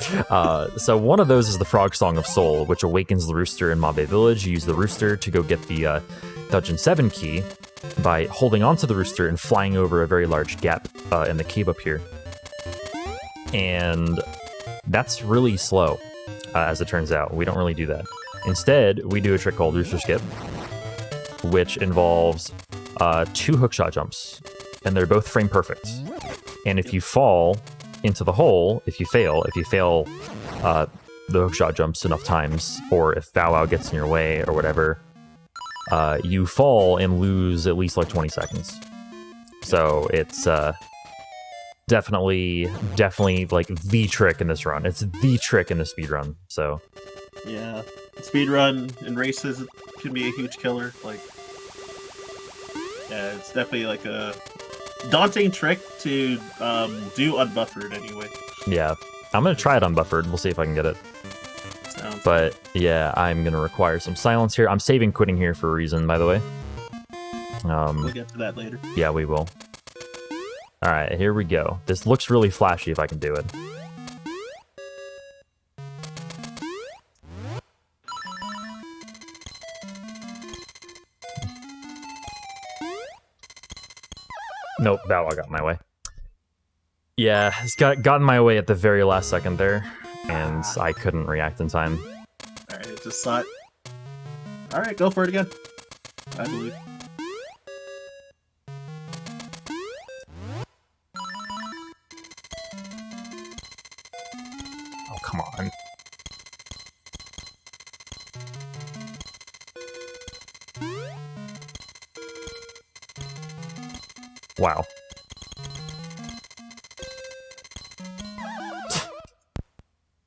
[SPEAKER 3] So one of those is the Frog Song of Soul, which awakens the rooster in Mabe Village. You use the rooster to go get the Dungeon 7 key by holding onto the rooster and flying over a very large gap in the cave up here. And that's really slow, as it turns out. We don't really do that. Instead, we do a trick called Rooster Skip, which involves 2 hookshot jumps, and they're both frame perfect. And if you fall into the hole, if you fail the hookshot jumps enough times, or if Bow Wow gets in your way or whatever, you fall and lose at least like 20 seconds. So it's definitely like the trick in this run. It's the trick in the speed run. So
[SPEAKER 4] Yeah. Speedrun and races can be a huge killer. Like, yeah, it's definitely like a daunting trick to do unbuffered anyway.
[SPEAKER 3] yeah, I'm gonna try it unbuffered. We'll see if I can get it.
[SPEAKER 4] Sounds
[SPEAKER 3] But yeah, I'm gonna require some silence here. I'm saving quitting here for a reason, by the way.
[SPEAKER 4] we'll get to that later.
[SPEAKER 3] Yeah, we will. All right, here we go. This looks really flashy if I can do it. Nope, that one got in my way. Yeah, it's got in my way at the very last second there, and I couldn't react in time.
[SPEAKER 4] Alright, just saw it. Alright, go for it again. I believe.
[SPEAKER 3] Oh, come on. Wow.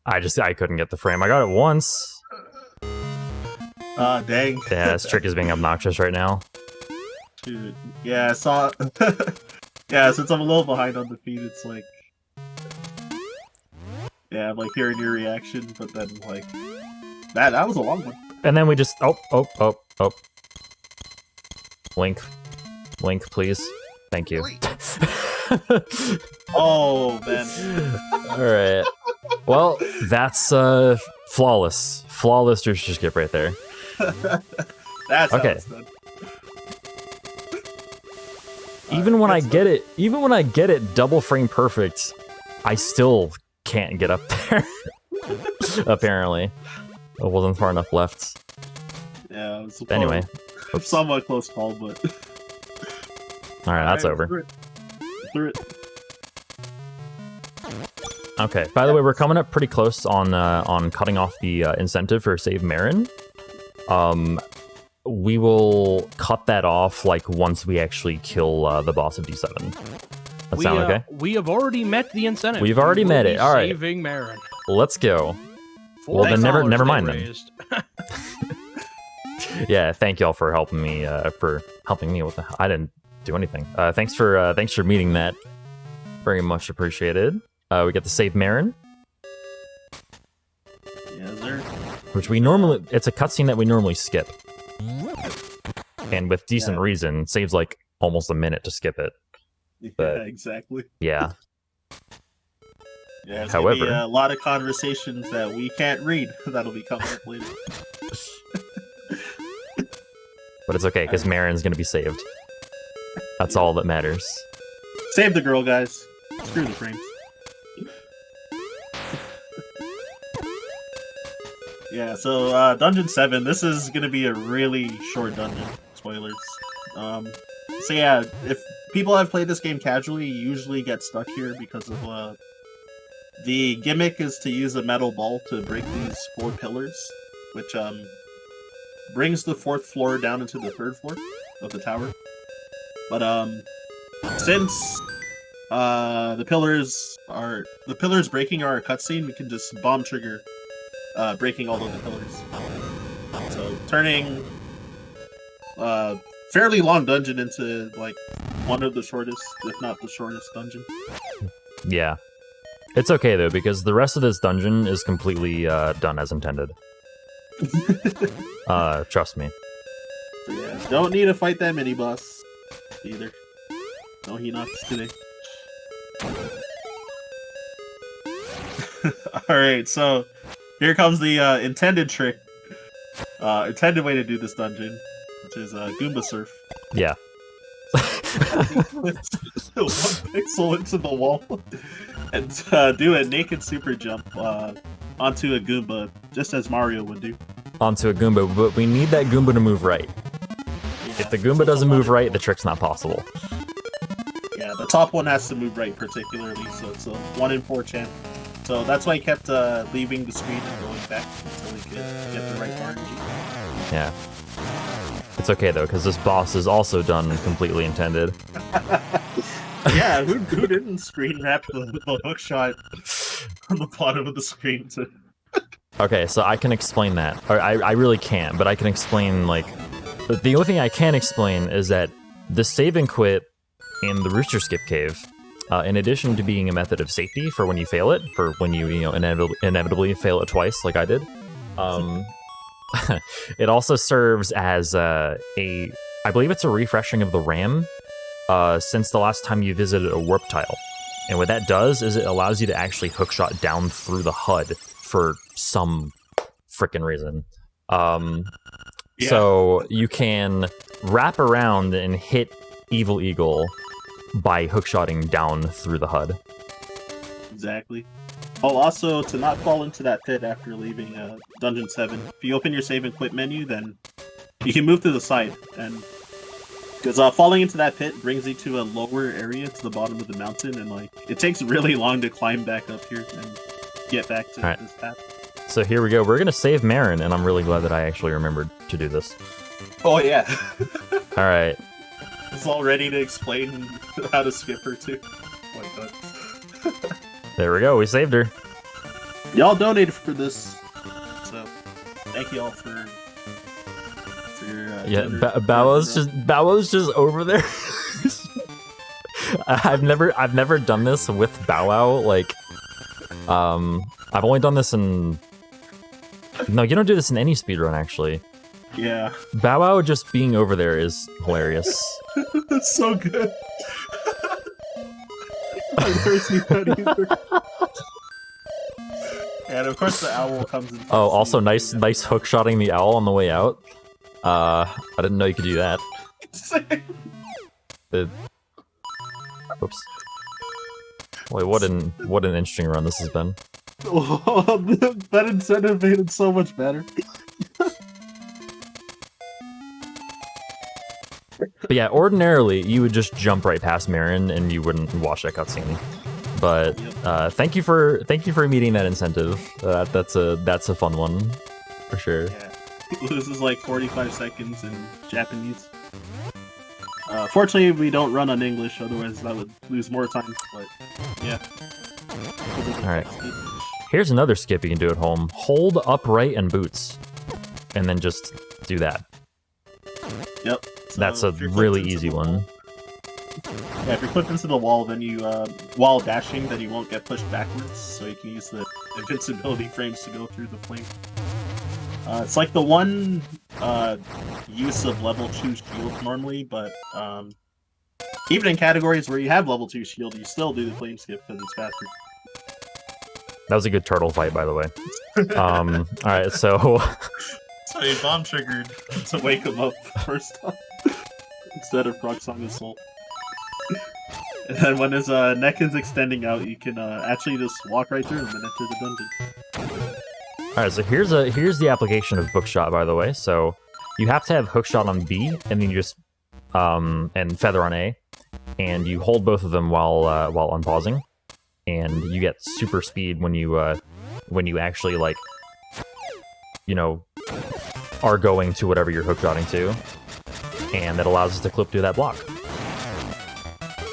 [SPEAKER 3] I couldn't get the frame. I got it once.
[SPEAKER 4] Dang.
[SPEAKER 3] Yeah, this trick is being obnoxious right now.
[SPEAKER 4] Dude. Yeah, I saw yeah, since I'm a little behind on the feed, it's like yeah, I'm like hearing your reaction, but then like that was a long one.
[SPEAKER 3] And then we just oh. Link, please. Thank you.
[SPEAKER 4] Oh man.
[SPEAKER 3] Alright. Well, that's flawless. Flawless Rooster Skip right there.
[SPEAKER 4] That's
[SPEAKER 3] okay.
[SPEAKER 4] How it's done.
[SPEAKER 3] Even when I get it double frame perfect, I still can't get up there. Apparently. It wasn't far enough left.
[SPEAKER 4] Yeah, it was
[SPEAKER 3] Anyway.
[SPEAKER 4] Somewhat close call, but
[SPEAKER 3] Alright, that's over.
[SPEAKER 4] Through it.
[SPEAKER 3] Okay, by the way, we're coming up pretty close on cutting off the incentive for Save Marin. We will cut that off like once we actually kill the boss of D7. That sound okay?
[SPEAKER 5] We have already met the incentive.
[SPEAKER 3] We've already met it. All right.
[SPEAKER 5] Saving Marin.
[SPEAKER 3] Let's go. Well, then never mind then. Yeah, thank y'all for helping me with the. I didn't do anything. Thanks for meeting that. Very much appreciated. We get the Save Marin.
[SPEAKER 4] Yes, sir.
[SPEAKER 3] Which we normally, it's a cutscene that we normally skip. And with decent reason, saves like almost a minute to skip it. But,
[SPEAKER 4] yeah, exactly.
[SPEAKER 3] Yeah.
[SPEAKER 4] Yeah,
[SPEAKER 3] however,
[SPEAKER 4] a lot of conversations that we can't read that'll be coming up later.
[SPEAKER 3] But it's okay, because Marin's gonna be saved. That's all that matters.
[SPEAKER 4] Save the girl, guys. Screw the frames. Yeah, so Dungeon 7, this is gonna be a really short dungeon. Spoilers. So yeah, if people have played this game casually, you usually get stuck here because of the gimmick is to use a metal ball to break these 4 pillars, which brings the 4th floor down into the 3rd floor of the tower. But since the pillars breaking are a cutscene, we can just bomb trigger breaking all of the pillars. So turning fairly long dungeon into like one of the shortest, if not the shortest dungeon.
[SPEAKER 3] Yeah. It's okay though, because the rest of this dungeon is completely done as intended. Trust me.
[SPEAKER 4] So yeah, don't need to fight that mini boss either. No Hinox today. Alright, so here comes the intended trick. Intended way to do this dungeon, which is Goomba Surf.
[SPEAKER 3] Yeah.
[SPEAKER 4] 1 pixel into the wall and do a naked super jump onto a Goomba, just as Mario would do.
[SPEAKER 3] Onto a Goomba, but we need that Goomba to move right.
[SPEAKER 4] Yeah,
[SPEAKER 3] If the Goomba doesn't move right, the trick's not possible.
[SPEAKER 4] Yeah, the top one has to move right particularly, so it's a 1 in 4 chance. So that's why he kept leaving the screen and going back until he could get the right RNG.
[SPEAKER 3] Yeah. It's okay though, because this boss is also done completely intended.
[SPEAKER 4] Yeah, who didn't screen wrap the hook shot on the bottom of the screen to...
[SPEAKER 3] Okay, so I can explain that. Or I really can't, but I can explain, like... The only thing I can explain is that the save and quit in the Rooster Skip Cave, in addition to being a method of safety for when you fail it, for when you inevitably fail it twice, like I did, it also serves as I believe it's a refreshing of the RAM, since the last time you visited a warp tile. And what that does is it allows you to actually hookshot down through the HUD for some frickin' reason. So you can wrap around and hit Evil Eagle by hookshotting down through the HUD.
[SPEAKER 4] Exactly. Oh, also, to not fall into that pit after leaving Dungeon 7, if you open your save and quit menu, then you can move to the side. And because falling into that pit brings you to a lower area to the bottom of the mountain, and like it takes really long to climb back up here and get back to this path.
[SPEAKER 3] So here we go. We're going to save Marin, and I'm really glad that I actually remembered to do this.
[SPEAKER 4] Oh, yeah.
[SPEAKER 3] All right.
[SPEAKER 4] It's all ready to explain how to skip her, too. Oh, my God.
[SPEAKER 3] There we go. We saved her.
[SPEAKER 4] Y'all donated for this, so thank you all for your
[SPEAKER 3] Bow Wow's just over there. I've never done this with Bow Wow. Like, I've only done this in. No, you don't do this in any speedrun, actually.
[SPEAKER 4] Yeah.
[SPEAKER 3] Bow Wow just being over there is hilarious.
[SPEAKER 4] That's so good. I've never seen that either. And of course the owl comes in.
[SPEAKER 3] Oh, also nice hookshotting the owl on the way out. I didn't know you could do that. Oops. Wait, what an interesting run this has been.
[SPEAKER 4] Oh, that incentive made it so much better.
[SPEAKER 3] But yeah, ordinarily you would just jump right past Marin and you wouldn't watch that cutscene. But thank you for meeting that incentive. That's a fun one for sure.
[SPEAKER 4] Yeah. This is like 45 seconds in Japanese. Fortunately, we don't run on English, otherwise that would lose more time. But yeah.
[SPEAKER 3] All right. Here's another skip you can do at home. Hold upright and boots, and then just do that.
[SPEAKER 4] Yep. So
[SPEAKER 3] that's a really easy one.
[SPEAKER 4] Yeah, if you're clipped into the wall, then you, while dashing, then you won't get pushed backwards, so you can use the invincibility frames to go through the flame. It's like the one use of level 2 shield normally, but even in categories where you have level 2 shield, you still do the flame skip because it's faster.
[SPEAKER 3] That was a good turtle fight, by the way. Alright, so...
[SPEAKER 4] So he bomb triggered to wake him up first time, instead of Proxonga's soul. And then when his neck is extending out, you can actually just walk right through him and enter the dungeon.
[SPEAKER 3] Alright, so here's the application of Bookshot, by the way. So you have to have Hookshot on B, and then you just and Feather on A, and you hold both of them while unpausing, and you get super speed when you actually, like, you know, are going to whatever you're hookshotting to, and that allows us to clip through that block.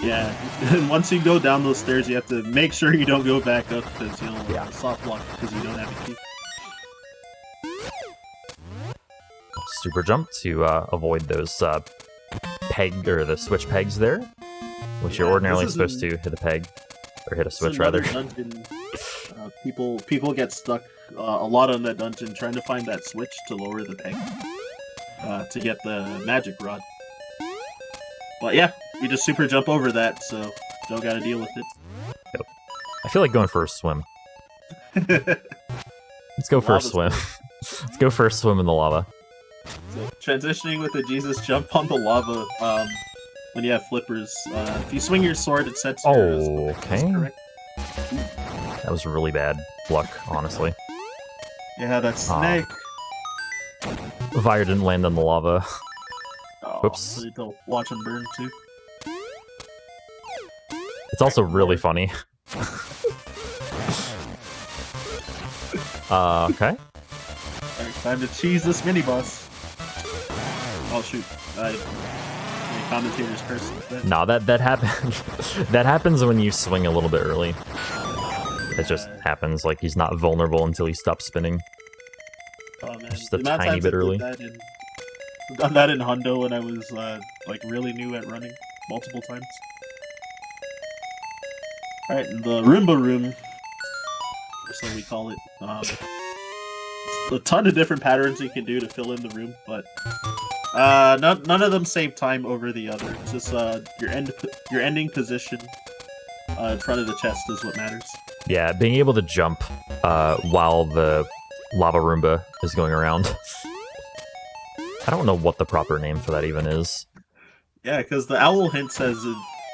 [SPEAKER 4] Yeah, and once you go down those stairs, you have to make sure you don't go back up because you'll soft block because you don't have a key.
[SPEAKER 3] Super jump to avoid those peg or the switch pegs there, which you're ordinarily supposed to hit a peg or hit a switch rather.
[SPEAKER 4] Dungeon, people get stuck a lot on that dungeon trying to find that switch to lower the peg to get the magic rod. But yeah, we just super jump over that, so don't gotta deal with it.
[SPEAKER 3] Yep. I feel like going for a swim. Let's go for a swim. Let's go for a swim in the lava.
[SPEAKER 4] So transitioning with the Jesus jump on the lava, when you have flippers, if you swing your sword, it sets your
[SPEAKER 3] okay.
[SPEAKER 4] Correct.
[SPEAKER 3] That was really bad luck, honestly.
[SPEAKER 4] Yeah, that snake.
[SPEAKER 3] Fire didn't land on the lava.
[SPEAKER 4] Oh,
[SPEAKER 3] whoops.
[SPEAKER 4] So you don't watch him burn too.
[SPEAKER 3] It's also really funny. Okay.
[SPEAKER 4] Alright, time to cheese this mini boss. Oh shoot! The commentator's curse.
[SPEAKER 3] No, that happens. That happens when you swing a little bit early. It just happens. Like he's not vulnerable until he stops spinning.
[SPEAKER 4] Oh man,
[SPEAKER 3] Just a tiny bit early.
[SPEAKER 4] I've done that in Hundo when I was like really new at running multiple times. All right, the Roomba room, or so we call it. A ton of different patterns you can do to fill in the room, but None of them save time over the other. It's just your ending position in front of the chest is what matters.
[SPEAKER 3] Yeah, being able to jump while the lava Roomba is going around. I don't know what the proper name for that even is.
[SPEAKER 4] Yeah, because the owl hint says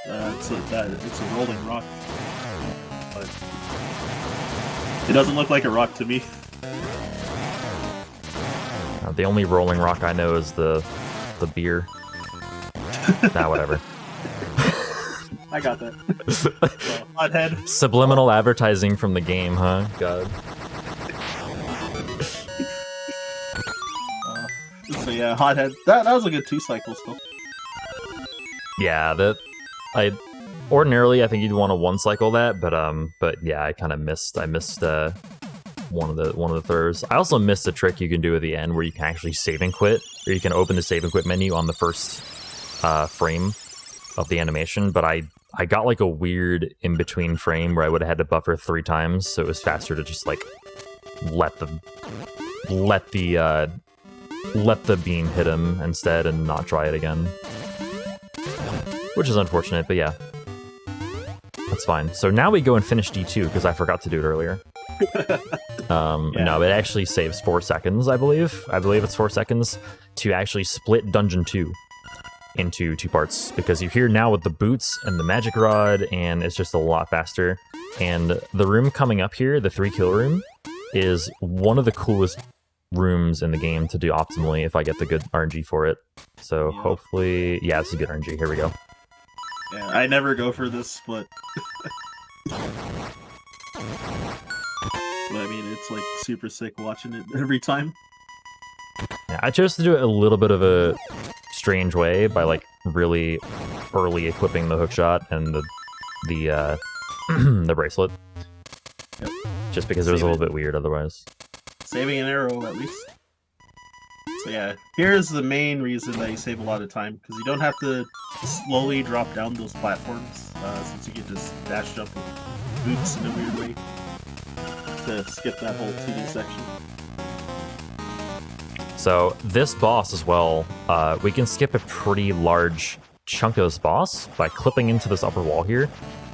[SPEAKER 4] it's a rolling rock, but it doesn't look like a rock to me.
[SPEAKER 3] The only rolling rock I know is the beer. Nah, whatever.
[SPEAKER 4] I got that. Hothead.
[SPEAKER 3] Subliminal advertising from the game, huh? God.
[SPEAKER 4] So yeah, Hothead. That was a good 2 cycles though.
[SPEAKER 3] Yeah, ordinarily I think you'd want to 1 cycle that, but yeah, I kind of missed. I missed one of the throws. I also missed a trick you can do at the end where you can actually save and quit, or you can open the save and quit menu on the first frame of the animation. But I got like a weird in between frame where I would have had to buffer 3 times, so it was faster to just like let the beam hit him instead and not try it again. Which is unfortunate, but yeah. That's fine. So now we go and finish D2, because I forgot to do it earlier.
[SPEAKER 4] Yeah.
[SPEAKER 3] No, it actually saves 4 seconds, I believe. I believe it's 4 seconds to actually split Dungeon 2 into 2 parts, because you're here now with the boots and the magic rod, and it's just a lot faster. And the room coming up here, the 3-kill room, is one of the coolest rooms in the game to do optimally if I get the good RNG for it. So
[SPEAKER 4] Yeah.
[SPEAKER 3] hopefully, yeah, it's a good RNG. Here we go.
[SPEAKER 4] Yeah, I never go for this split. But I mean, it's like super sick watching it every time.
[SPEAKER 3] Yeah, I chose to do it a little bit of a strange way by like really early equipping the hookshot and the the bracelet.
[SPEAKER 4] Yep.
[SPEAKER 3] Just because it was a little bit weird otherwise.
[SPEAKER 4] Saving an arrow, at least. So yeah, here's the main reason that you save a lot of time, because you don't have to slowly drop down those platforms, since you can just dash jump with boots in a weird way to skip that whole 2D section.
[SPEAKER 3] So this boss as well, we can skip a pretty large chunk of this boss by clipping into this upper wall here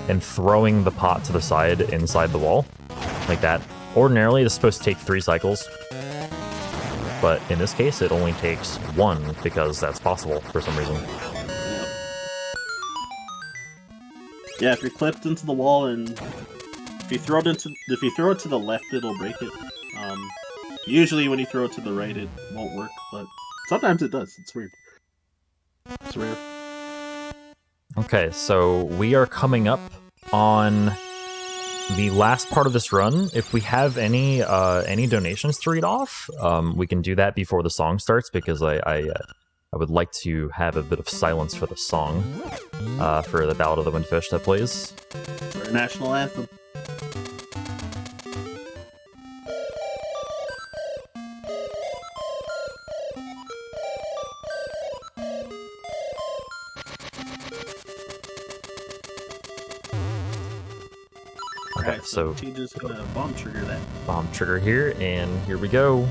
[SPEAKER 3] and throwing the pot to the side inside the wall, like that. Ordinarily, this is supposed to take 3 cycles, but in this case, it only takes 1 because that's possible for some reason.
[SPEAKER 4] Yeah, if you're clipped into the wall and if you throw it to the left, it'll break it. Usually when you throw it to the right, it won't work, but sometimes it does. It's weird. It's rare.
[SPEAKER 3] Okay, so we are coming up on the last part of this run. If we have any donations to read off, we can do that before the song starts, because I would like to have a bit of silence for the song, for the Ballad of the Windfish that plays.
[SPEAKER 4] For our national anthem.
[SPEAKER 3] Okay,
[SPEAKER 4] Alright,
[SPEAKER 3] so
[SPEAKER 4] TG's gonna bomb trigger that.
[SPEAKER 3] bomb trigger here, and here we go.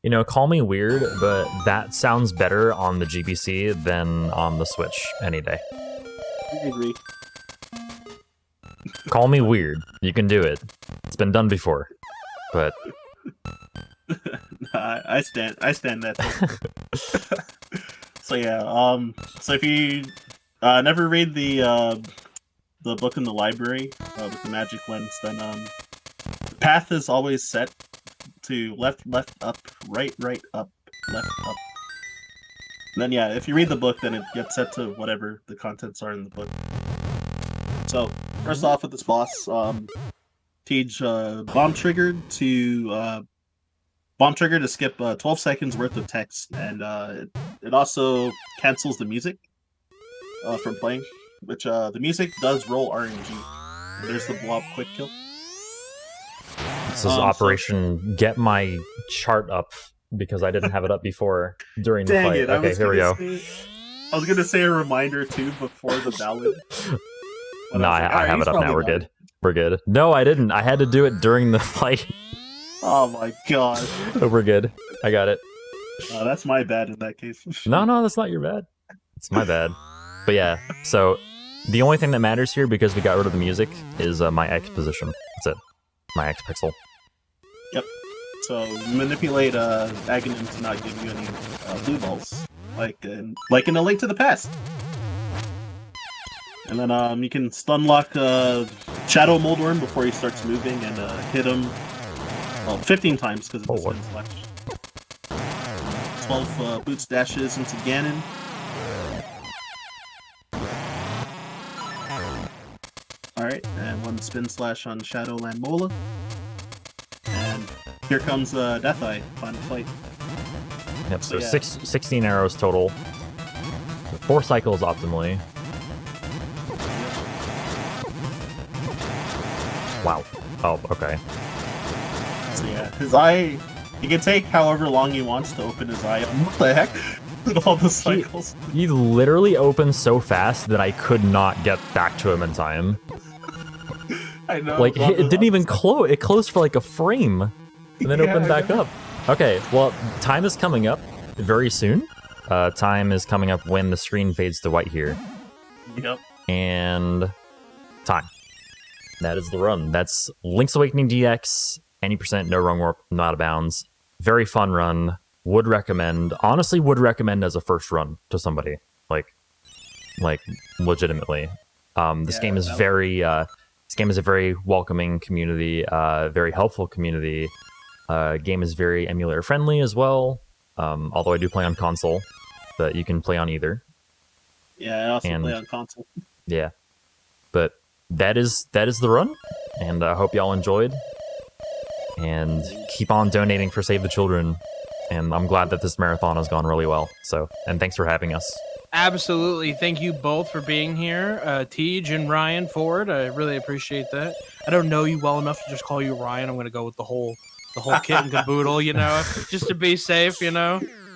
[SPEAKER 3] You know, call me weird, but that sounds better on the GBC than on the Switch any day.
[SPEAKER 4] I agree.
[SPEAKER 3] Call me weird. You can do it. It's been done before. But
[SPEAKER 4] I stand that. So yeah, so if you never read the book in the library with the magic lens, then the path is always set to left, up, right, up, left, up. then yeah, if you read the book, then it gets set to whatever the contents are in the book. So first off with this boss, Tej bomb triggered to skip 12 seconds worth of text, and it also cancels the music from playing, which the music does roll RNG. There's the blob quick kill.
[SPEAKER 3] This is Operation Get My Chart Up because I didn't have it up before during the
[SPEAKER 4] Dang
[SPEAKER 3] fight.
[SPEAKER 4] it!
[SPEAKER 3] Okay, here we go.
[SPEAKER 4] I was gonna say a reminder too before the ballad. But
[SPEAKER 3] No,
[SPEAKER 4] was like,
[SPEAKER 3] I
[SPEAKER 4] "Alright,
[SPEAKER 3] have
[SPEAKER 4] he's
[SPEAKER 3] it up now.
[SPEAKER 4] probably
[SPEAKER 3] We're
[SPEAKER 4] done."
[SPEAKER 3] good. We're good. No, I didn't. I had to do it during the fight.
[SPEAKER 4] Oh my god.
[SPEAKER 3] We're good. I got it.
[SPEAKER 4] That's my bad in that case.
[SPEAKER 3] No, that's not your bad. It's my bad. But yeah, so the only thing that matters here, because we got rid of the music, is my X position. That's it. My X pixel.
[SPEAKER 4] Yep. So manipulate Aghanim to not give you any blue balls, like in A Link to the Past. And then you can stun lock Shadow Moldworm before he starts moving and hit him 15 times because of the stun slash. 12 boots dashes into Ganon. Alright, and 1 spin slash on Shadowland Mola. And here comes Death Eye, final fight.
[SPEAKER 3] Yep, so
[SPEAKER 4] yeah.
[SPEAKER 3] 16 arrows total. 4 cycles optimally. Wow. Oh, okay.
[SPEAKER 4] So yeah, his eye, he can take however long he wants to open his eye. What the heck? With all the cycles.
[SPEAKER 3] He literally opened so fast that I could not get back to him in time.
[SPEAKER 4] I know.
[SPEAKER 3] Like, it didn't even close. It closed for like a frame and then opened back up. Okay, well, time is coming up very soon. Time is coming up when the screen fades to white here.
[SPEAKER 4] Yep.
[SPEAKER 3] And time. That is the run. That's Link's Awakening DX, any percent, no wrong warp, not out of bounds. Very fun run. Would recommend. Honestly, would recommend as a first run to somebody. Like legitimately. This game is very. This game is a very welcoming community, very helpful community. Game is very emulator friendly as well. Although I do play on console, but you can play on either.
[SPEAKER 4] Yeah, I also play on console.
[SPEAKER 3] Yeah, but that is the run, and I hope y'all enjoyed. And keep on donating for Save the Children. And I'm glad that this marathon has gone really well. So, and thanks for having us.
[SPEAKER 5] Absolutely. Thank you both for being here. Tej and Ryan Ford. I really appreciate that. I don't know you well enough to just call you Ryan. I'm going to go with the whole kit and caboodle, just to be safe,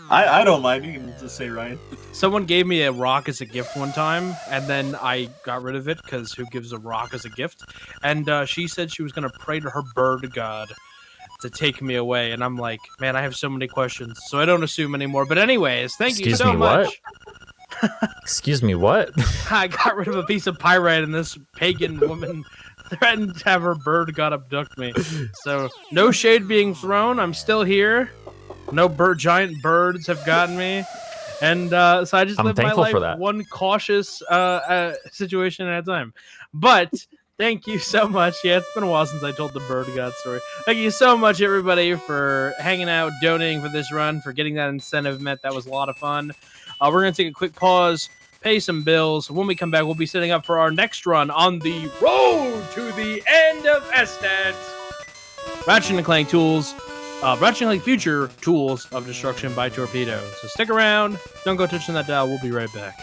[SPEAKER 4] I don't mind. You can just say Ryan.
[SPEAKER 5] Someone gave me a rock as a gift one time, and then I got rid of it because who gives a rock as a gift? And she said she was going to pray to her bird god to take me away, and I'm like, man, I have so many questions, so I don't assume anymore. But anyways, thank you so much.
[SPEAKER 3] Excuse me, what?
[SPEAKER 5] I got rid of a piece of pyrite, and this pagan woman threatened to have her bird god abduct me. So no shade being thrown. I'm still here. No giant birds have gotten me, and so I just live my life one cautious situation at a time. But thank you so much. Yeah, it's been a while since I told the bird god story. Thank you so much, everybody, for hanging out, donating for this run, for getting that incentive met. That was a lot of fun. We're going to take a quick pause, pay some bills. When we come back, we'll be setting up for our next run on the road to the end of SDAT. Ratchet & Clank tools. Ratchet & Clank Future Tools of Destruction by Torpedo. So stick around. Don't go touching that dial. We'll be right back.